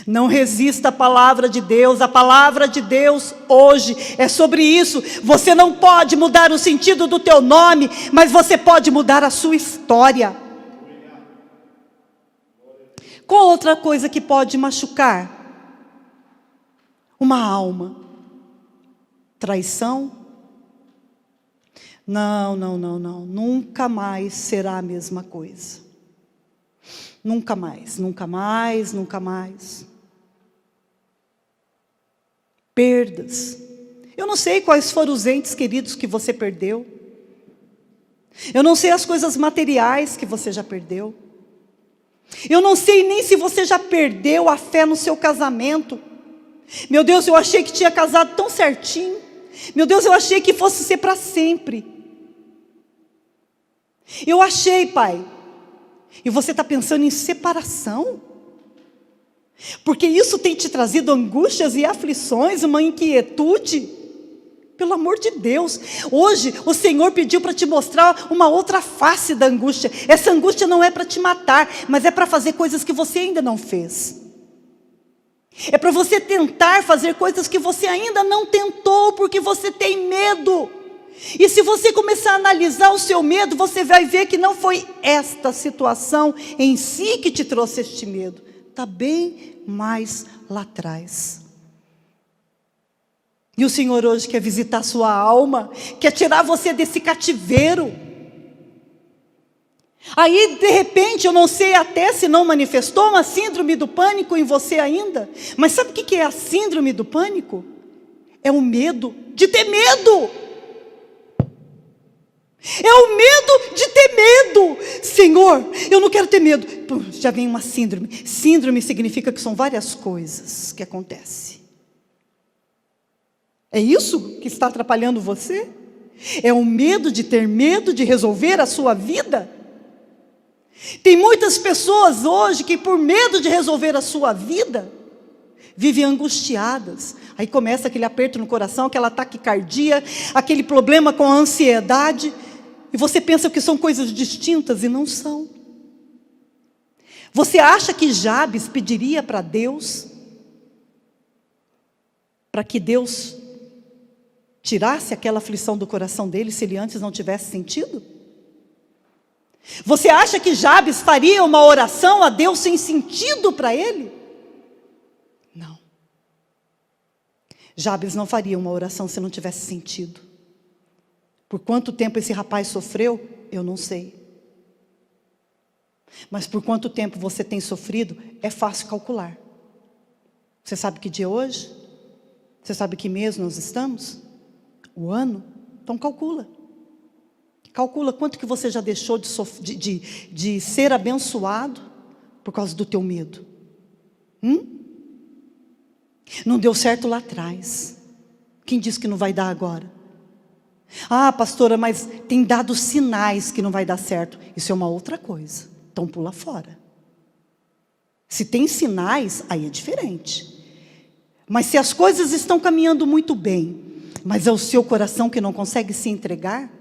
Não resista à palavra de Deus. A palavra de Deus hoje é sobre isso. Você não pode mudar o sentido do teu nome, mas você pode mudar a sua história. Qual outra coisa que pode machucar uma alma? Traição? Não. Nunca mais será a mesma coisa. Nunca mais. Perdas. Eu não sei quais foram os entes queridos que você perdeu. Eu não sei as coisas materiais que você já perdeu. Eu não sei nem se você já perdeu a fé no seu casamento. Meu Deus, eu achei que tinha casado tão certinho. Meu Deus, eu achei que fosse ser para sempre. Eu achei, pai. E você está pensando em separação? Porque isso tem te trazido angústias e aflições, uma inquietude? Pelo amor de Deus, hoje o Senhor pediu para te mostrar uma outra face da angústia. Essa angústia não é para te matar, mas é para fazer coisas que você ainda não fez. É para você tentar fazer coisas que você ainda não tentou, porque você tem medo. E se você começar a analisar o seu medo, você vai ver que não foi esta situação em si que te trouxe este medo. Está bem mais lá atrás. E o Senhor hoje quer visitar a sua alma, quer tirar você desse cativeiro. Aí, de repente, eu não sei até se não manifestou uma síndrome do pânico em você ainda. Mas sabe o que é a síndrome do pânico? É o medo de ter medo. É o medo de ter medo. Senhor, eu não quero ter medo. Já vem uma síndrome. Síndrome significa que são várias coisas que acontecem. É isso que está atrapalhando você? É o medo de ter medo de resolver a sua vida? Tem muitas pessoas hoje que por medo de resolver a sua vida, vivem angustiadas. Aí começa aquele aperto no coração, aquela taquicardia, aquele problema com a ansiedade. E você pensa que são coisas distintas e não são. Você acha que Jabes pediria para Deus, para que Deus tirasse aquela aflição do coração dele, se ele antes não tivesse sentido? Você acha que Jabes faria uma oração a Deus sem sentido para ele? Não. Jabes não faria uma oração se não tivesse sentido. Por quanto tempo esse rapaz sofreu, eu não sei. Mas por quanto tempo você tem sofrido, é fácil calcular. Você sabe que dia é hoje? Você sabe que mês nós estamos? O ano? Então calcula. Calcula quanto que você já deixou de ser abençoado por causa do teu medo. Não deu certo lá atrás. Quem disse que não vai dar agora? Ah, pastora, mas tem dado sinais que não vai dar certo. Isso é uma outra coisa. Então pula fora. Se tem sinais, aí é diferente. Mas se as coisas estão caminhando muito bem, mas é o seu coração que não consegue se entregar,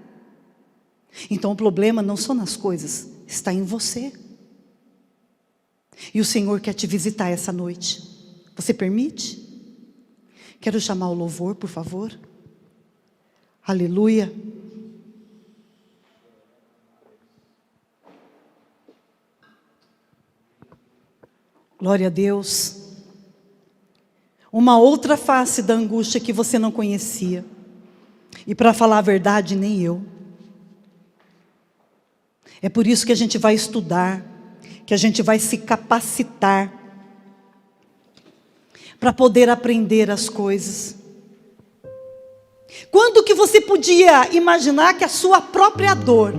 então o problema não só nas coisas, está em você. E o Senhor quer te visitar essa noite. Você permite? Quero chamar o louvor, por favor. Aleluia. Glória a Deus. Uma outra face da angústia que você não conhecia. E para falar a verdade, nem eu. É por isso que a gente vai estudar, que a gente vai se capacitar para poder aprender as coisas. Quando que você podia imaginar que a sua própria dor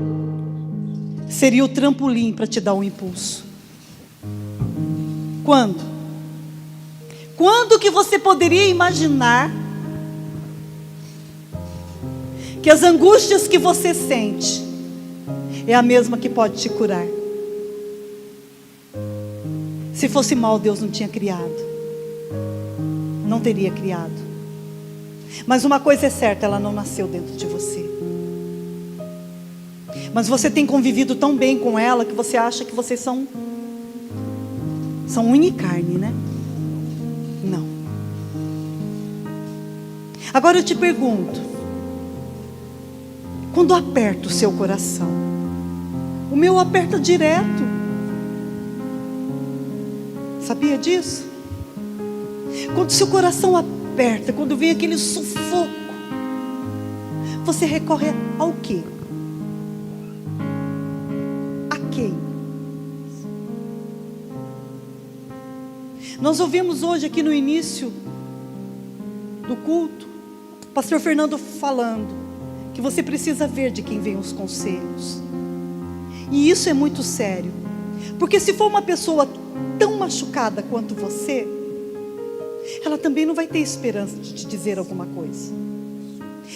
seria o trampolim para te dar um impulso? Quando? Quando que você poderia imaginar que as angústias que você sente é a mesma que pode te curar? Se fosse mal, Deus não tinha criado. Não teria criado. Mas uma coisa é certa, ela não nasceu dentro de você. Mas você tem convivido tão bem com ela que você acha que vocês são unha e carne, né? Não. Agora eu te pergunto, quando aperta o seu coração, o meu aperta direto. Sabia disso? Quando seu coração aperta, quando vem aquele sufoco, você recorre ao quê? A quem? Nós ouvimos hoje aqui no início do culto, o pastor Fernando falando que você precisa ver de quem vem os conselhos. E isso é muito sério, porque se for uma pessoa tão machucada quanto você, ela também não vai ter esperança de te dizer alguma coisa.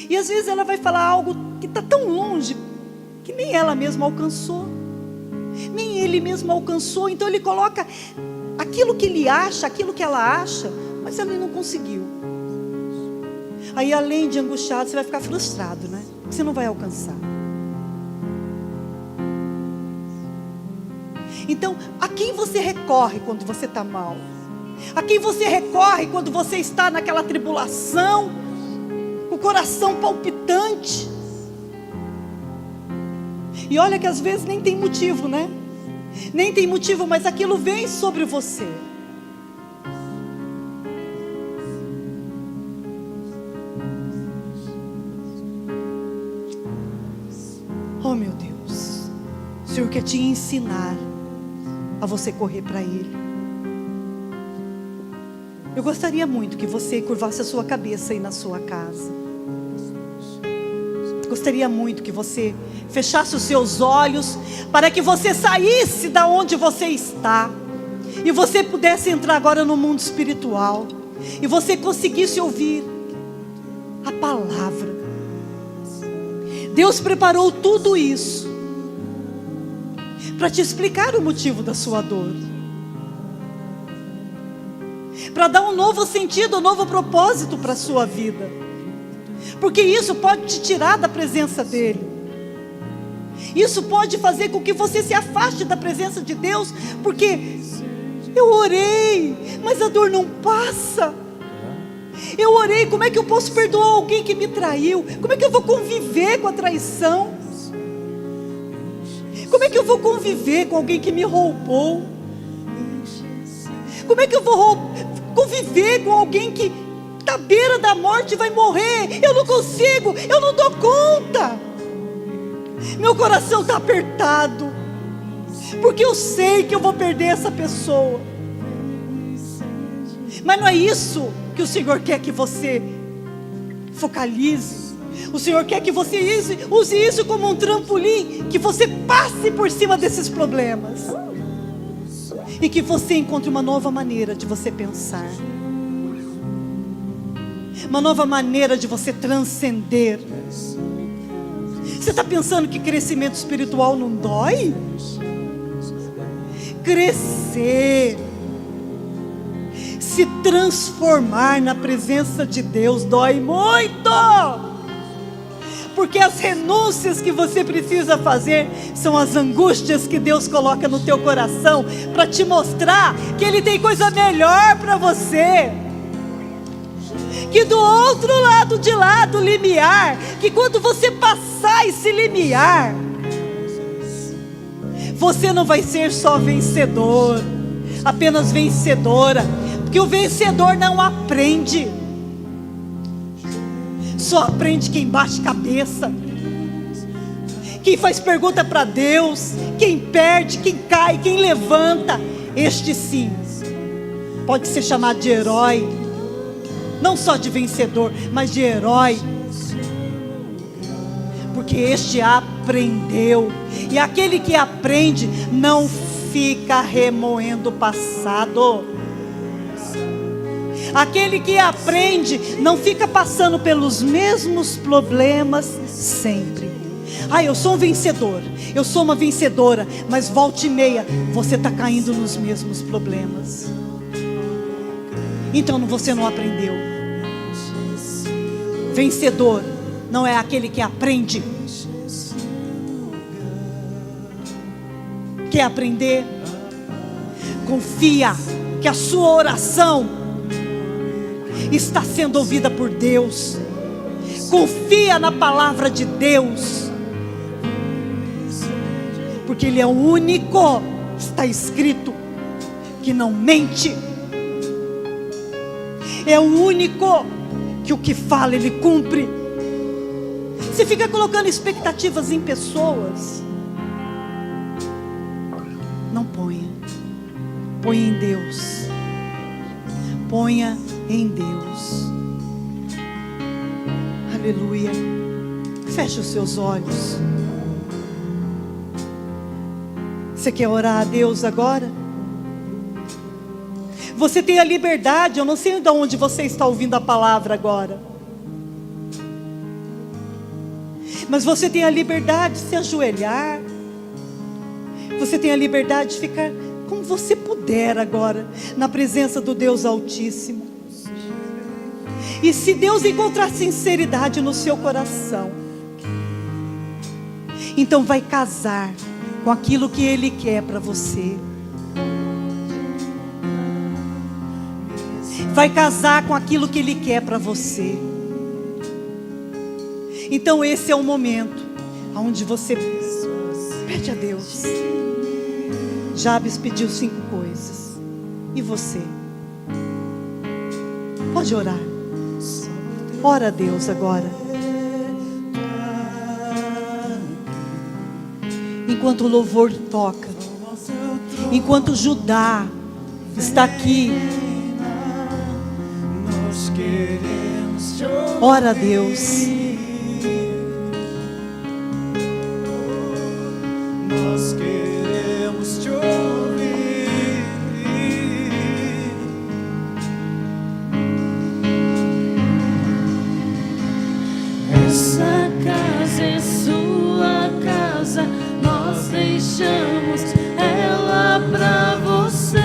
E às vezes ela vai falar algo que está tão longe, que nem ela mesma alcançou, nem ele mesmo alcançou. Então ele coloca aquilo que ele acha, aquilo que ela acha, mas ela não conseguiu. Aí além de angustiado, você vai ficar frustrado, né? Você não vai alcançar. Então, a quem você recorre quando você está mal? A quem você recorre quando você está naquela tribulação, com o coração palpitante? E olha que às vezes nem tem motivo, né? Nem tem motivo, mas aquilo vem sobre você. Oh meu Deus, o Senhor quer te ensinar a você correr para Ele. Eu gostaria muito que você curvasse a sua cabeça aí na sua casa. Gostaria muito que você fechasse os seus olhos, para que você saísse da onde você está, e você pudesse entrar agora no mundo espiritual, e você conseguisse ouvir a palavra. Deus preparou tudo isso para te explicar o motivo da sua dor, para dar um novo sentido, um novo propósito para a sua vida, porque isso pode te tirar da presença dEle. Isso pode fazer com que você se afaste da presença de Deus, porque eu orei, mas a dor não passa. Eu orei, como é que eu posso perdoar alguém que me traiu? Como é que eu vou conviver com a traição? Como é que eu vou conviver com alguém que me roubou? Como é que eu vou conviver com alguém que está à beira da morte e vai morrer? Eu não consigo, eu não dou conta. Meu coração está apertado, porque eu sei que eu vou perder essa pessoa. Mas não é isso que o Senhor quer que você focalize. O Senhor quer que você use isso como um trampolim, que você passe por cima desses problemas, e que você encontre uma nova maneira de você pensar, uma nova maneira de você transcender. Você está pensando que crescimento espiritual não dói? Crescer, se transformar na presença de Deus dói muito, porque as renúncias que você precisa fazer são as angústias que Deus coloca no teu coração, para te mostrar que Ele tem coisa melhor para você, que do outro lado de lá do limiar, que quando você passar esse limiar, você não vai ser só vencedor, apenas vencedora, porque o vencedor não aprende, só aprende quem bate cabeça, quem faz pergunta para Deus, quem perde, quem cai, quem levanta. Este sim pode ser chamado de herói, não só de vencedor, mas de herói, porque este aprendeu. E aquele que aprende não fica remoendo o passado. Aquele que aprende não fica passando pelos mesmos problemas sempre. Eu sou um vencedor, eu sou uma vencedora, mas volta e meia você está caindo nos mesmos problemas. Então você não aprendeu. Vencedor não é aquele que aprende. Quer aprender? Confia que a sua oração está sendo ouvida por Deus. Confia na palavra de Deus, porque Ele é o único, está escrito, que não mente. É o único que o que fala Ele cumpre. Você fica colocando expectativas em pessoas, não ponha. Ponha em Deus. Ponha em Deus. Aleluia. Feche os seus olhos. Você quer orar a Deus agora? Você tem a liberdade. Eu não sei de onde você está ouvindo a palavra agora, mas você tem a liberdade de se ajoelhar. Você tem a liberdade de ficar como você puder agora, na presença do Deus Altíssimo. E se Deus encontrar sinceridade no seu coração, então vai casar com aquilo que Ele quer para você. Vai casar com aquilo que Ele quer para você. Então esse é o momento onde você pede a Deus. Jabes pediu 5 coisas. E você? Pode orar. Ora a Deus agora. Enquanto o louvor toca, enquanto Judá está aqui, ora a Deus. Nós queremos te ouvir. Essa casa é sua casa, nós deixamos ela pra você,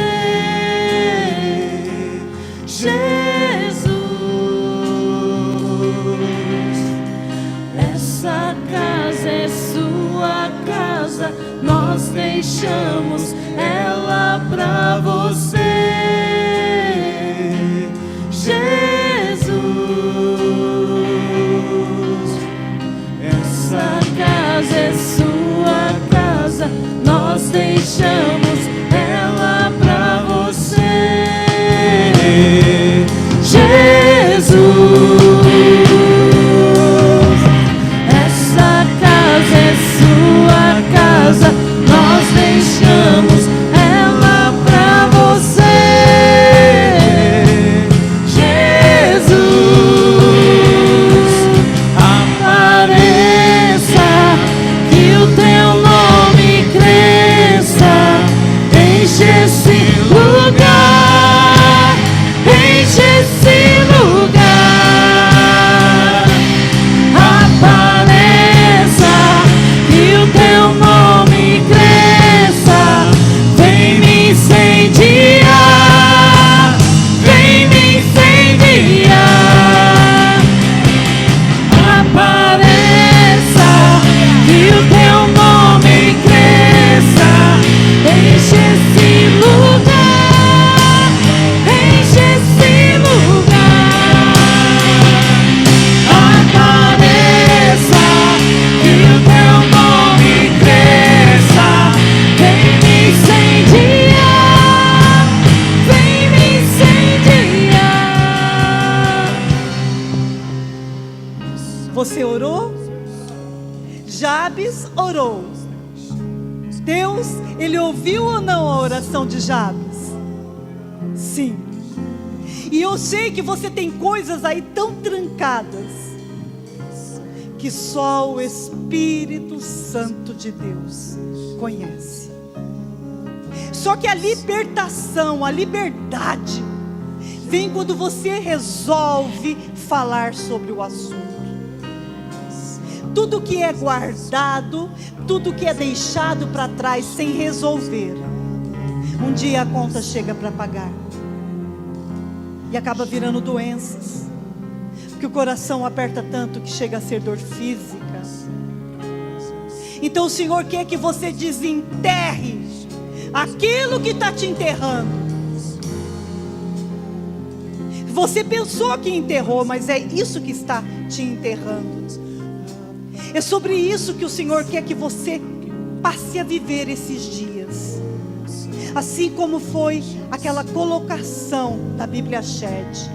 Jesus. Essa casa é sua casa, nós deixamos ela pra você, Jesus. Essa casa é sua casa, nós deixamos ela pra você, Jesus. Essa casa é sua casa, nós deixamos ela pra você, Jesus. Apareça, que o teu nome cresça, enche esse lugar, enche esse lugar. Apareça, que o teu nome cresça, vem me incendiar, vem me incendiar. Apareça, que o teu nome cresça, enche esse lugar, enche esse lugar. Apareça, que o teu nome cresça, vem me incendiar, vem me incendiar. Você orou? Jabes orou. Deus, Ele ouviu ou não a oração de Jabes? Sim. E eu sei que você tem coisas aí tão trancadas que só o Espírito Santo de Deus conhece. Só que a libertação, a liberdade vem quando você resolve falar sobre o assunto. tudo que é guardado, tudo que é deixado para trás sem resolver, um dia a conta chega para pagar e acaba virando doenças, porque o coração aperta tanto que chega a ser dor física. Então o Senhor quer que você desenterre aquilo que está te enterrando. Você pensou que enterrou, mas é isso que está te enterrando. É sobre isso que o Senhor quer que você passe a viver esses dias. Assim como foi aquela colocação da Bíblia Shed.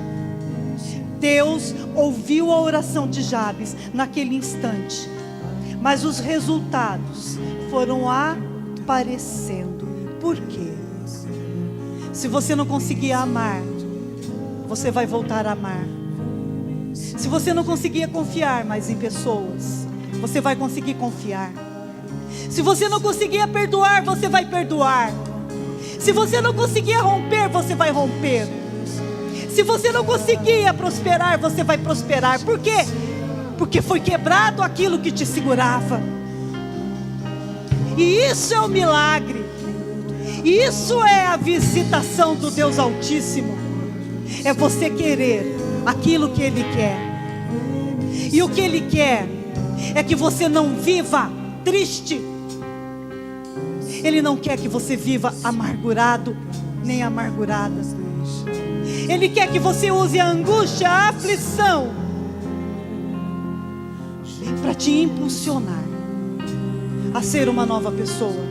Deus ouviu a oração de Jabes naquele instante, mas os resultados foram aparecendo. Por quê? Se você não conseguir amar, você vai voltar a amar. Se você não conseguia confiar mais em pessoas, você vai conseguir confiar. Se você não conseguia perdoar, você vai perdoar. Se você não conseguia romper, você vai romper. Se você não conseguia prosperar, você vai prosperar. Por quê? Porque foi quebrado aquilo que te segurava. E isso é o milagre. Isso é a visitação do Deus Altíssimo. É você querer aquilo que Ele quer. E o que Ele quer é que você não viva triste. Ele não quer que você viva amargurado, nem amargurada. Ele quer que você use a angústia, a aflição, para te impulsionar a ser uma nova pessoa.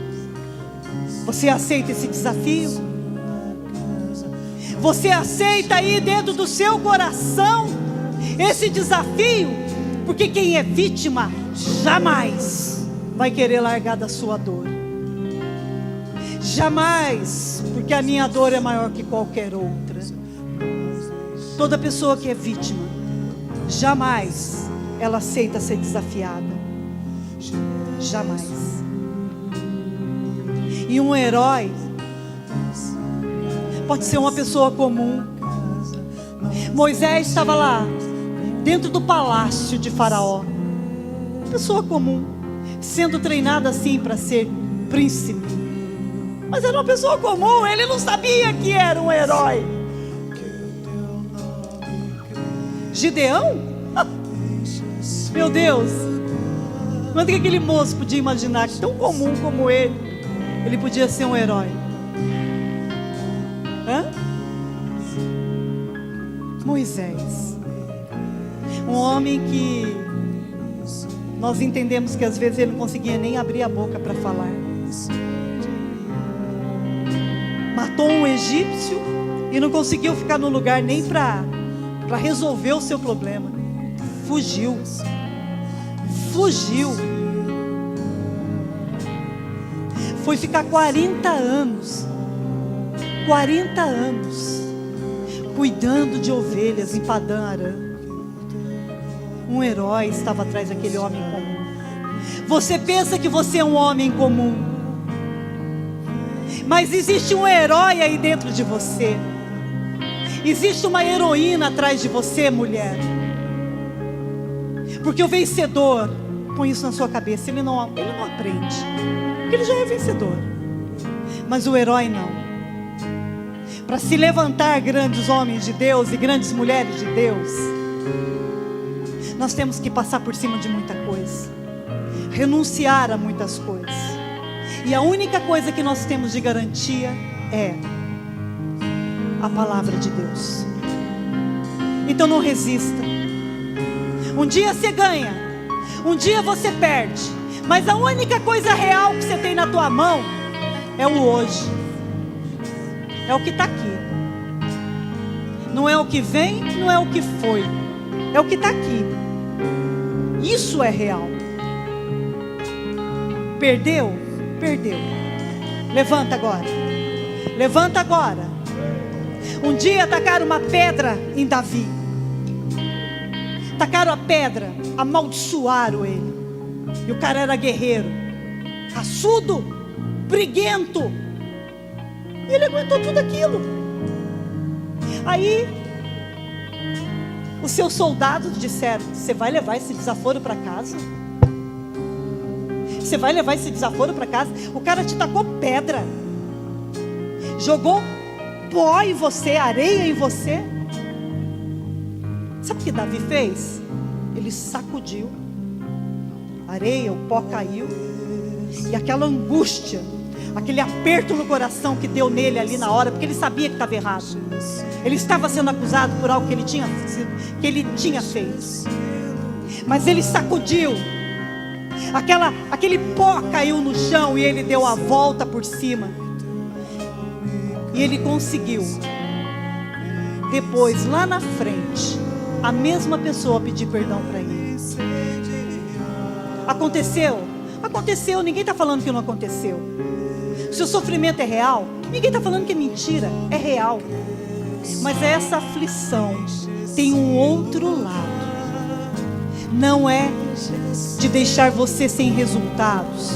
Você aceita esse desafio? Você aceita aí dentro do seu coração esse desafio? Porque quem é vítima jamais vai querer largar da sua dor. Jamais, porque a minha dor é maior que qualquer outra. Toda pessoa que é vítima, jamais ela aceita ser desafiada. Jamais. E um herói pode ser uma pessoa comum. Moisés estava lá, dentro do palácio de Faraó. Pessoa comum, sendo treinada assim para ser príncipe. Mas era uma pessoa comum, ele não sabia que era um herói. Gideão? Meu Deus! Quanto que aquele moço podia imaginar que tão comum como ele podia ser um herói? Hã? Moisés, um homem que nós entendemos que às vezes ele não conseguia nem abrir a boca para falar. Matou um egípcio e não conseguiu ficar no lugar nem para resolver o seu problema. Fugiu. Foi ficar 40 anos cuidando de ovelhas em Padã Arã. Um herói estava atrás daquele homem comum. Você pensa que você é um homem comum, mas existe um herói aí dentro de você. Existe uma heroína atrás de você, mulher. Porque o vencedor, põe isso na sua cabeça, ele não aprende, porque ele já é vencedor. Mas o herói não. Para se levantar grandes homens de Deus e grandes mulheres de Deus, nós temos que passar por cima de muita coisa, renunciar a muitas coisas. E a única coisa que nós temos de garantia é a palavra de Deus. Então não resista. Um dia você ganha, um dia você perde, mas a única coisa real que você tem na tua mão é o hoje. É o que está aqui. Não é o que vem, não é o que foi, é o que está aqui. Isso é real. Perdeu? Perdeu. Levanta agora. Levanta agora. Um dia tacaram uma pedra em Davi. Tacaram a pedra, amaldiçoaram ele. E o cara era guerreiro, raçudo, briguento. E ele aguentou tudo aquilo. Aí os seus soldados disseram: você vai levar esse desaforo para casa? Você vai levar esse desaforo para casa? O cara te tacou pedra, jogou pó em você, areia em você. Sabe o que Davi fez? Ele sacudiu a areia, o pó caiu, e aquela angústia, aquele aperto no coração que deu nele ali na hora, porque ele sabia que estava errado. Ele estava sendo acusado por algo que ele tinha feito. Mas ele sacudiu, aquele pó caiu no chão e ele deu a volta por cima. E ele conseguiu, depois, lá na frente, a mesma pessoa pedir perdão para ele. Aconteceu? Aconteceu, ninguém está falando que não aconteceu. Se o sofrimento é real, ninguém está falando que é mentira, é real. Mas essa aflição tem um outro lado. Não é de deixar você sem resultados.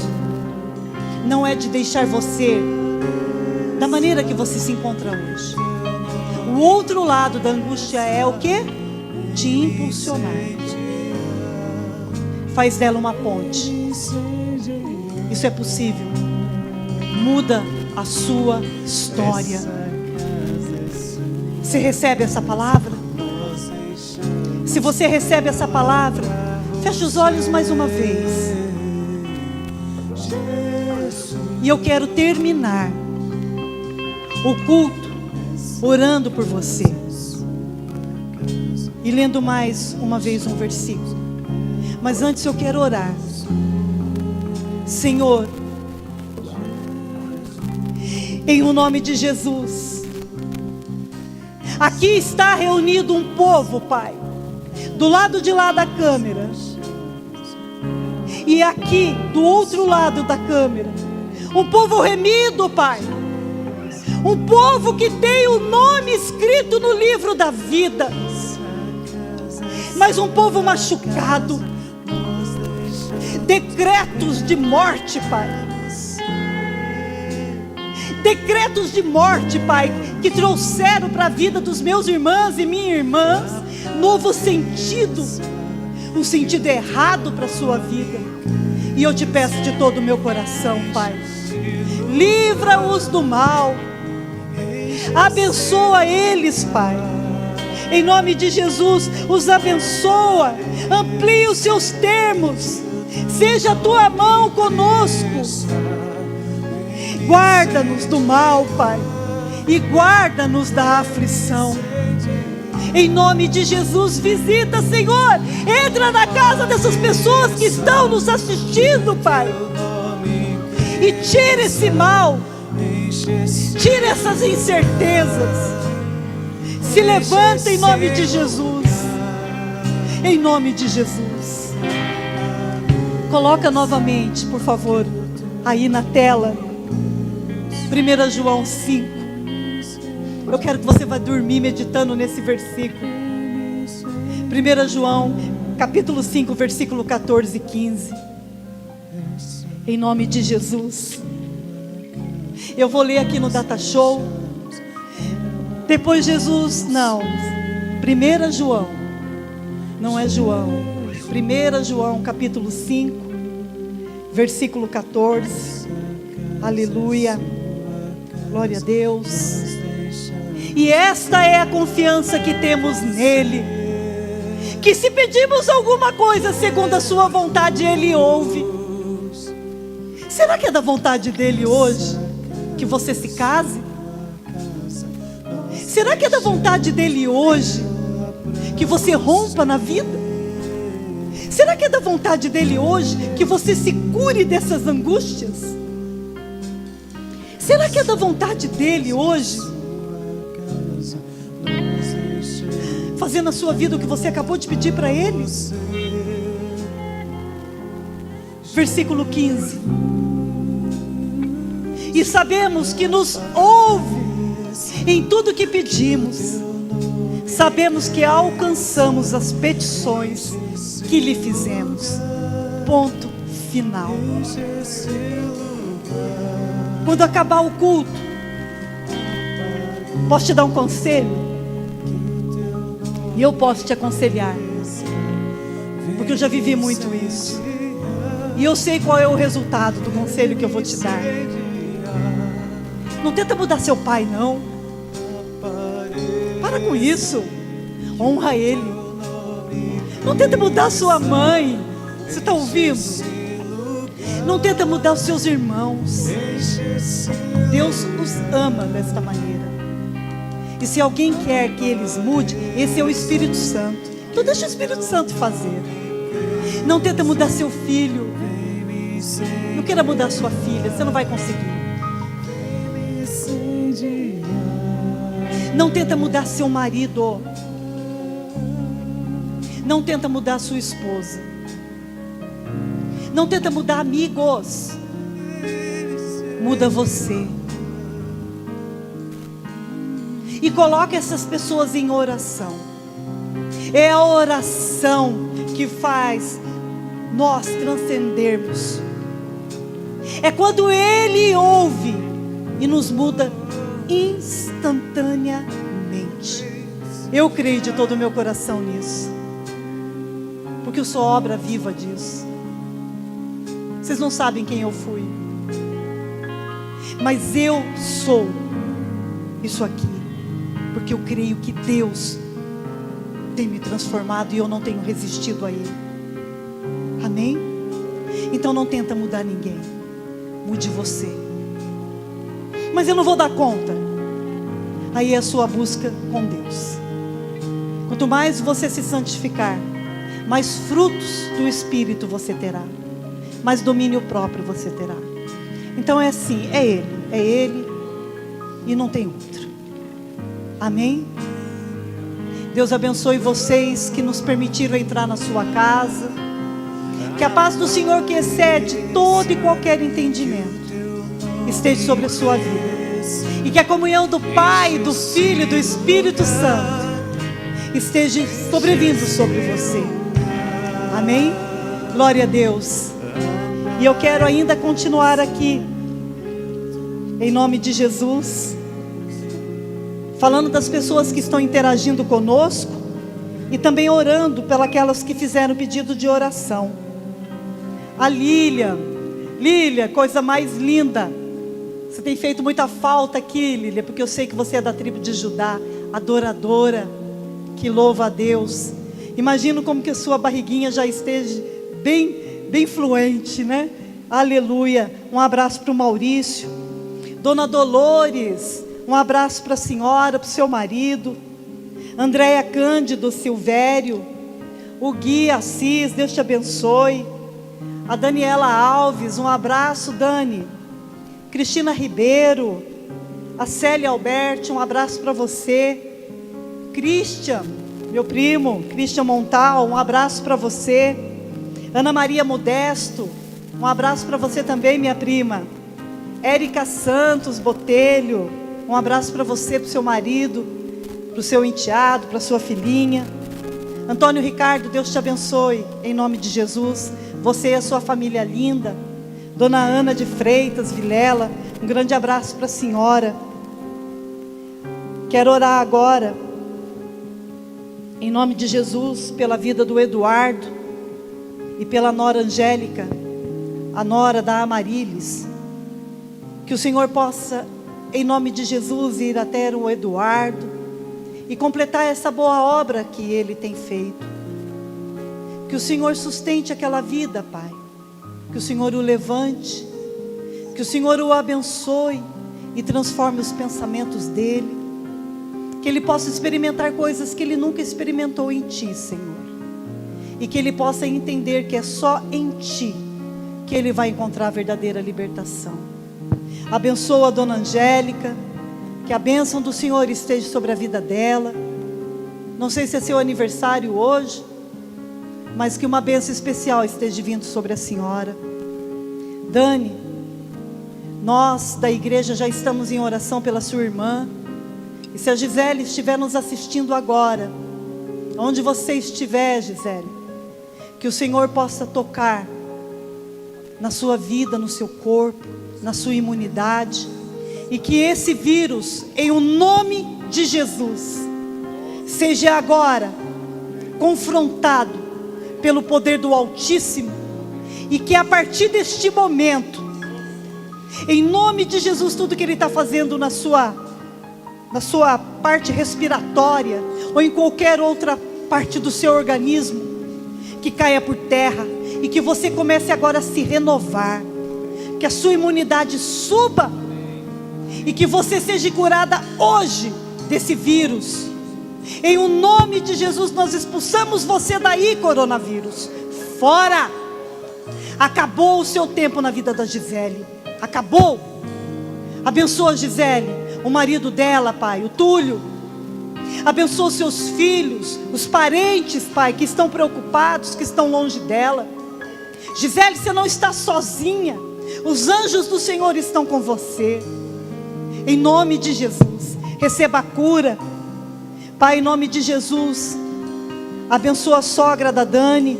Não é de deixar você da maneira que você se encontra hoje. O outro lado da angústia é o quê? Te impulsionar. Faz dela uma ponte. Isso é possível. Muda a sua história. Você recebe essa palavra? Se você recebe essa palavra, feche os olhos mais uma vez. E eu quero terminar o culto orando por você e lendo mais uma vez um versículo. Mas antes eu quero orar. Senhor, em o nome de Jesus, aqui está reunido um povo, Pai, do lado de lá da câmera, e aqui do outro lado da câmera, um povo remido, Pai, um povo que tem o nome escrito no livro da vida, mas um povo machucado, decretos de morte, Pai, decretos de morte, Pai, que trouxeram para a vida dos meus irmãos e minhas irmãs novo sentido, um sentido errado para a sua vida. E eu te peço de todo o meu coração, Pai, livra-os do mal, abençoa eles, Pai, em nome de Jesus, os abençoa, amplia os seus termos, seja a tua mão conosco, guarda-nos do mal, Pai, e guarda-nos da aflição. Em nome de Jesus, visita, Senhor, entra na casa dessas pessoas que estão nos assistindo, Pai, e tira esse mal, tira essas incertezas. Se levanta em nome de Jesus, em nome de Jesus. Coloca novamente, por favor, aí na tela, 1 João 5. Eu quero que você vá dormir meditando nesse versículo. 1 João, capítulo 5, versículo 14 e 15. Em nome de Jesus. Eu vou ler aqui no Data Show. Depois Jesus, não. 1 João, não é João. 1 João, capítulo 5, versículo 14. Aleluia. Glória a Deus. E esta é a confiança que temos nele, que se pedimos alguma coisa segundo a sua vontade, ele ouve. Será que é da vontade dele hoje que você se case? Será que é da vontade dele hoje que você rompa na vida? Será que é da vontade dele hoje que você se cure dessas angústias? Será que é da vontade dele hoje fazer na sua vida o que você acabou de pedir para ele? Versículo 15. E sabemos que nos ouve em tudo que pedimos. Sabemos que alcançamos as petições que lhe fizemos. Ponto final. Quando acabar o culto, posso te dar um conselho? E eu posso te aconselhar, porque eu já vivi muito isso. E eu sei qual é o resultado do conselho que eu vou te dar. Não tenta mudar seu pai, não. Para com isso. Honra ele. Não tenta mudar sua mãe. Você está ouvindo? Não tenta mudar os seus irmãos. Deus os ama desta maneira. E se alguém quer que eles mudem, esse é o Espírito Santo. Então deixa o Espírito Santo fazer. Não tenta mudar seu filho. Não queira mudar sua filha, você não vai conseguir. Não tenta mudar seu marido. Não tenta mudar sua esposa. Não tenta mudar amigos. Muda você. E coloca essas pessoas em oração. É a oração que faz nós transcendermos. É quando Ele ouve e nos muda instantaneamente. Eu creio de todo o meu coração nisso, porque eu sou obra viva disso. Vocês não sabem quem eu fui, mas eu sou isso aqui, porque eu creio que Deus tem me transformado e eu não tenho resistido a Ele. Amém? Então não tenta mudar ninguém. Mude você. Mas eu não vou dar conta. Aí é a sua busca com Deus. Quanto mais você se santificar, mais frutos do Espírito você terá, mais domínio próprio você terá. Então é assim, é Ele e não tem outro. Amém? Deus abençoe vocês que nos permitiram entrar na sua casa. Que a paz do Senhor, que excede todo e qualquer entendimento, esteja sobre a sua vida. E que a comunhão do Pai, do Filho e do Espírito Santo esteja sobrevindo sobre você. Amém? Glória a Deus. E eu quero ainda continuar aqui, em nome de Jesus, falando das pessoas que estão interagindo conosco e também orando pelas que fizeram pedido de oração. A Lília, coisa mais linda. Você tem feito muita falta aqui, Lília, porque eu sei que você é da tribo de Judá, adoradora, que louva a Deus. Imagino como que a sua barriguinha já esteja bem fluente, né? Aleluia. Um abraço para o Maurício. Dona Dolores, um abraço para a senhora, para o seu marido. Andréia Cândido Silvério, o Gui Assis, Deus te abençoe. A Daniela Alves, um abraço, Dani. Cristina Ribeiro, a Célia Alberti, um abraço para você. Christian, meu primo, Christian Montal, um abraço para você. Ana Maria Modesto, um abraço para você também, minha prima. Érica Santos Botelho, um abraço para você, para o seu marido, para o seu enteado, para a sua filhinha. Antônio Ricardo, Deus te abençoe, em nome de Jesus. Você e a sua família linda. Dona Ana de Freitas Vilela, um grande abraço para a senhora. Quero orar agora, em nome de Jesus, pela vida do Eduardo e pela nora Angélica, a nora da Amarilis. Que o Senhor possa, em nome de Jesus, ir até o Eduardo e completar essa boa obra que ele tem feito. Que o Senhor sustente aquela vida, Pai. Que o Senhor o levante, que o Senhor o abençoe e transforme os pensamentos dele. Que ele possa experimentar coisas que ele nunca experimentou em Ti, Senhor. E que ele possa entender que é só em Ti que ele vai encontrar a verdadeira libertação. Abençoa a Dona Angélica, que a bênção do Senhor esteja sobre a vida dela. Não sei se é seu aniversário hoje, mas que uma bênção especial esteja vindo sobre a senhora. Dani, nós da igreja já estamos em oração pela sua irmã. E se a Gisele estiver nos assistindo agora, onde você estiver, Gisele, que o Senhor possa tocar na sua vida, no seu corpo, na sua imunidade, e que esse vírus, em o nome de Jesus, seja agora confrontado pelo poder do Altíssimo, E que a partir deste momento, em nome de Jesus, tudo que Ele está fazendo na sua parte respiratória, ou em qualquer outra parte do seu organismo, que caia por terra, e que você comece agora a se renovar, que a sua imunidade suba, e que você seja curada hoje desse vírus. Em o nome de Jesus, nós expulsamos você daí, coronavírus, fora. Acabou o seu tempo na vida da Gisele, acabou. Abençoa a Gisele, o marido dela, Pai, o Túlio. Abençoa os seus filhos, os parentes, Pai, que estão preocupados, que estão longe dela. Gisele, você não está sozinha, os anjos do Senhor estão com você. Em nome de Jesus, receba a cura, Pai, em nome de Jesus. Abençoa a sogra da Dani,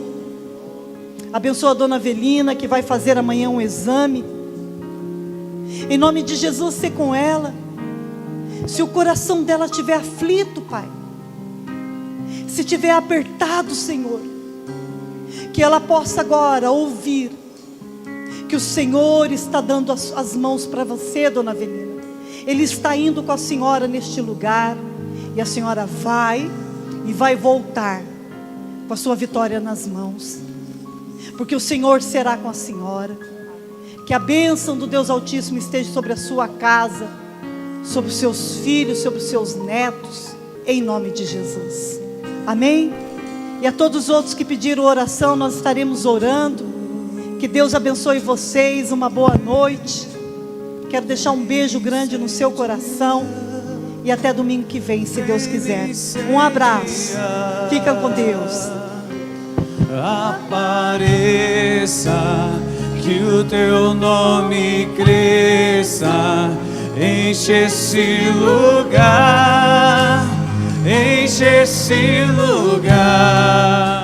abençoa a dona Avelina, que vai fazer amanhã um exame. Em nome de Jesus, ser com ela. Se o coração dela estiver aflito, Pai, se estiver apertado, Senhor, que ela possa agora ouvir que o Senhor está dando as mãos para você, dona Avelina. Ele está indo com a senhora neste lugar, e a senhora vai e vai voltar com a sua vitória nas mãos, porque o Senhor será com a senhora. Que a bênção do Deus Altíssimo esteja sobre a sua casa, sobre os seus filhos, sobre os seus netos, em nome de Jesus. Amém? E a todos os outros que pediram oração, nós estaremos orando. Que Deus abençoe vocês, uma boa noite. Quero deixar um beijo grande no seu coração, e até domingo que vem, se Deus quiser. Um abraço, fica com Deus. Apareça, que o teu nome cresça, enche esse lugar, enche esse lugar.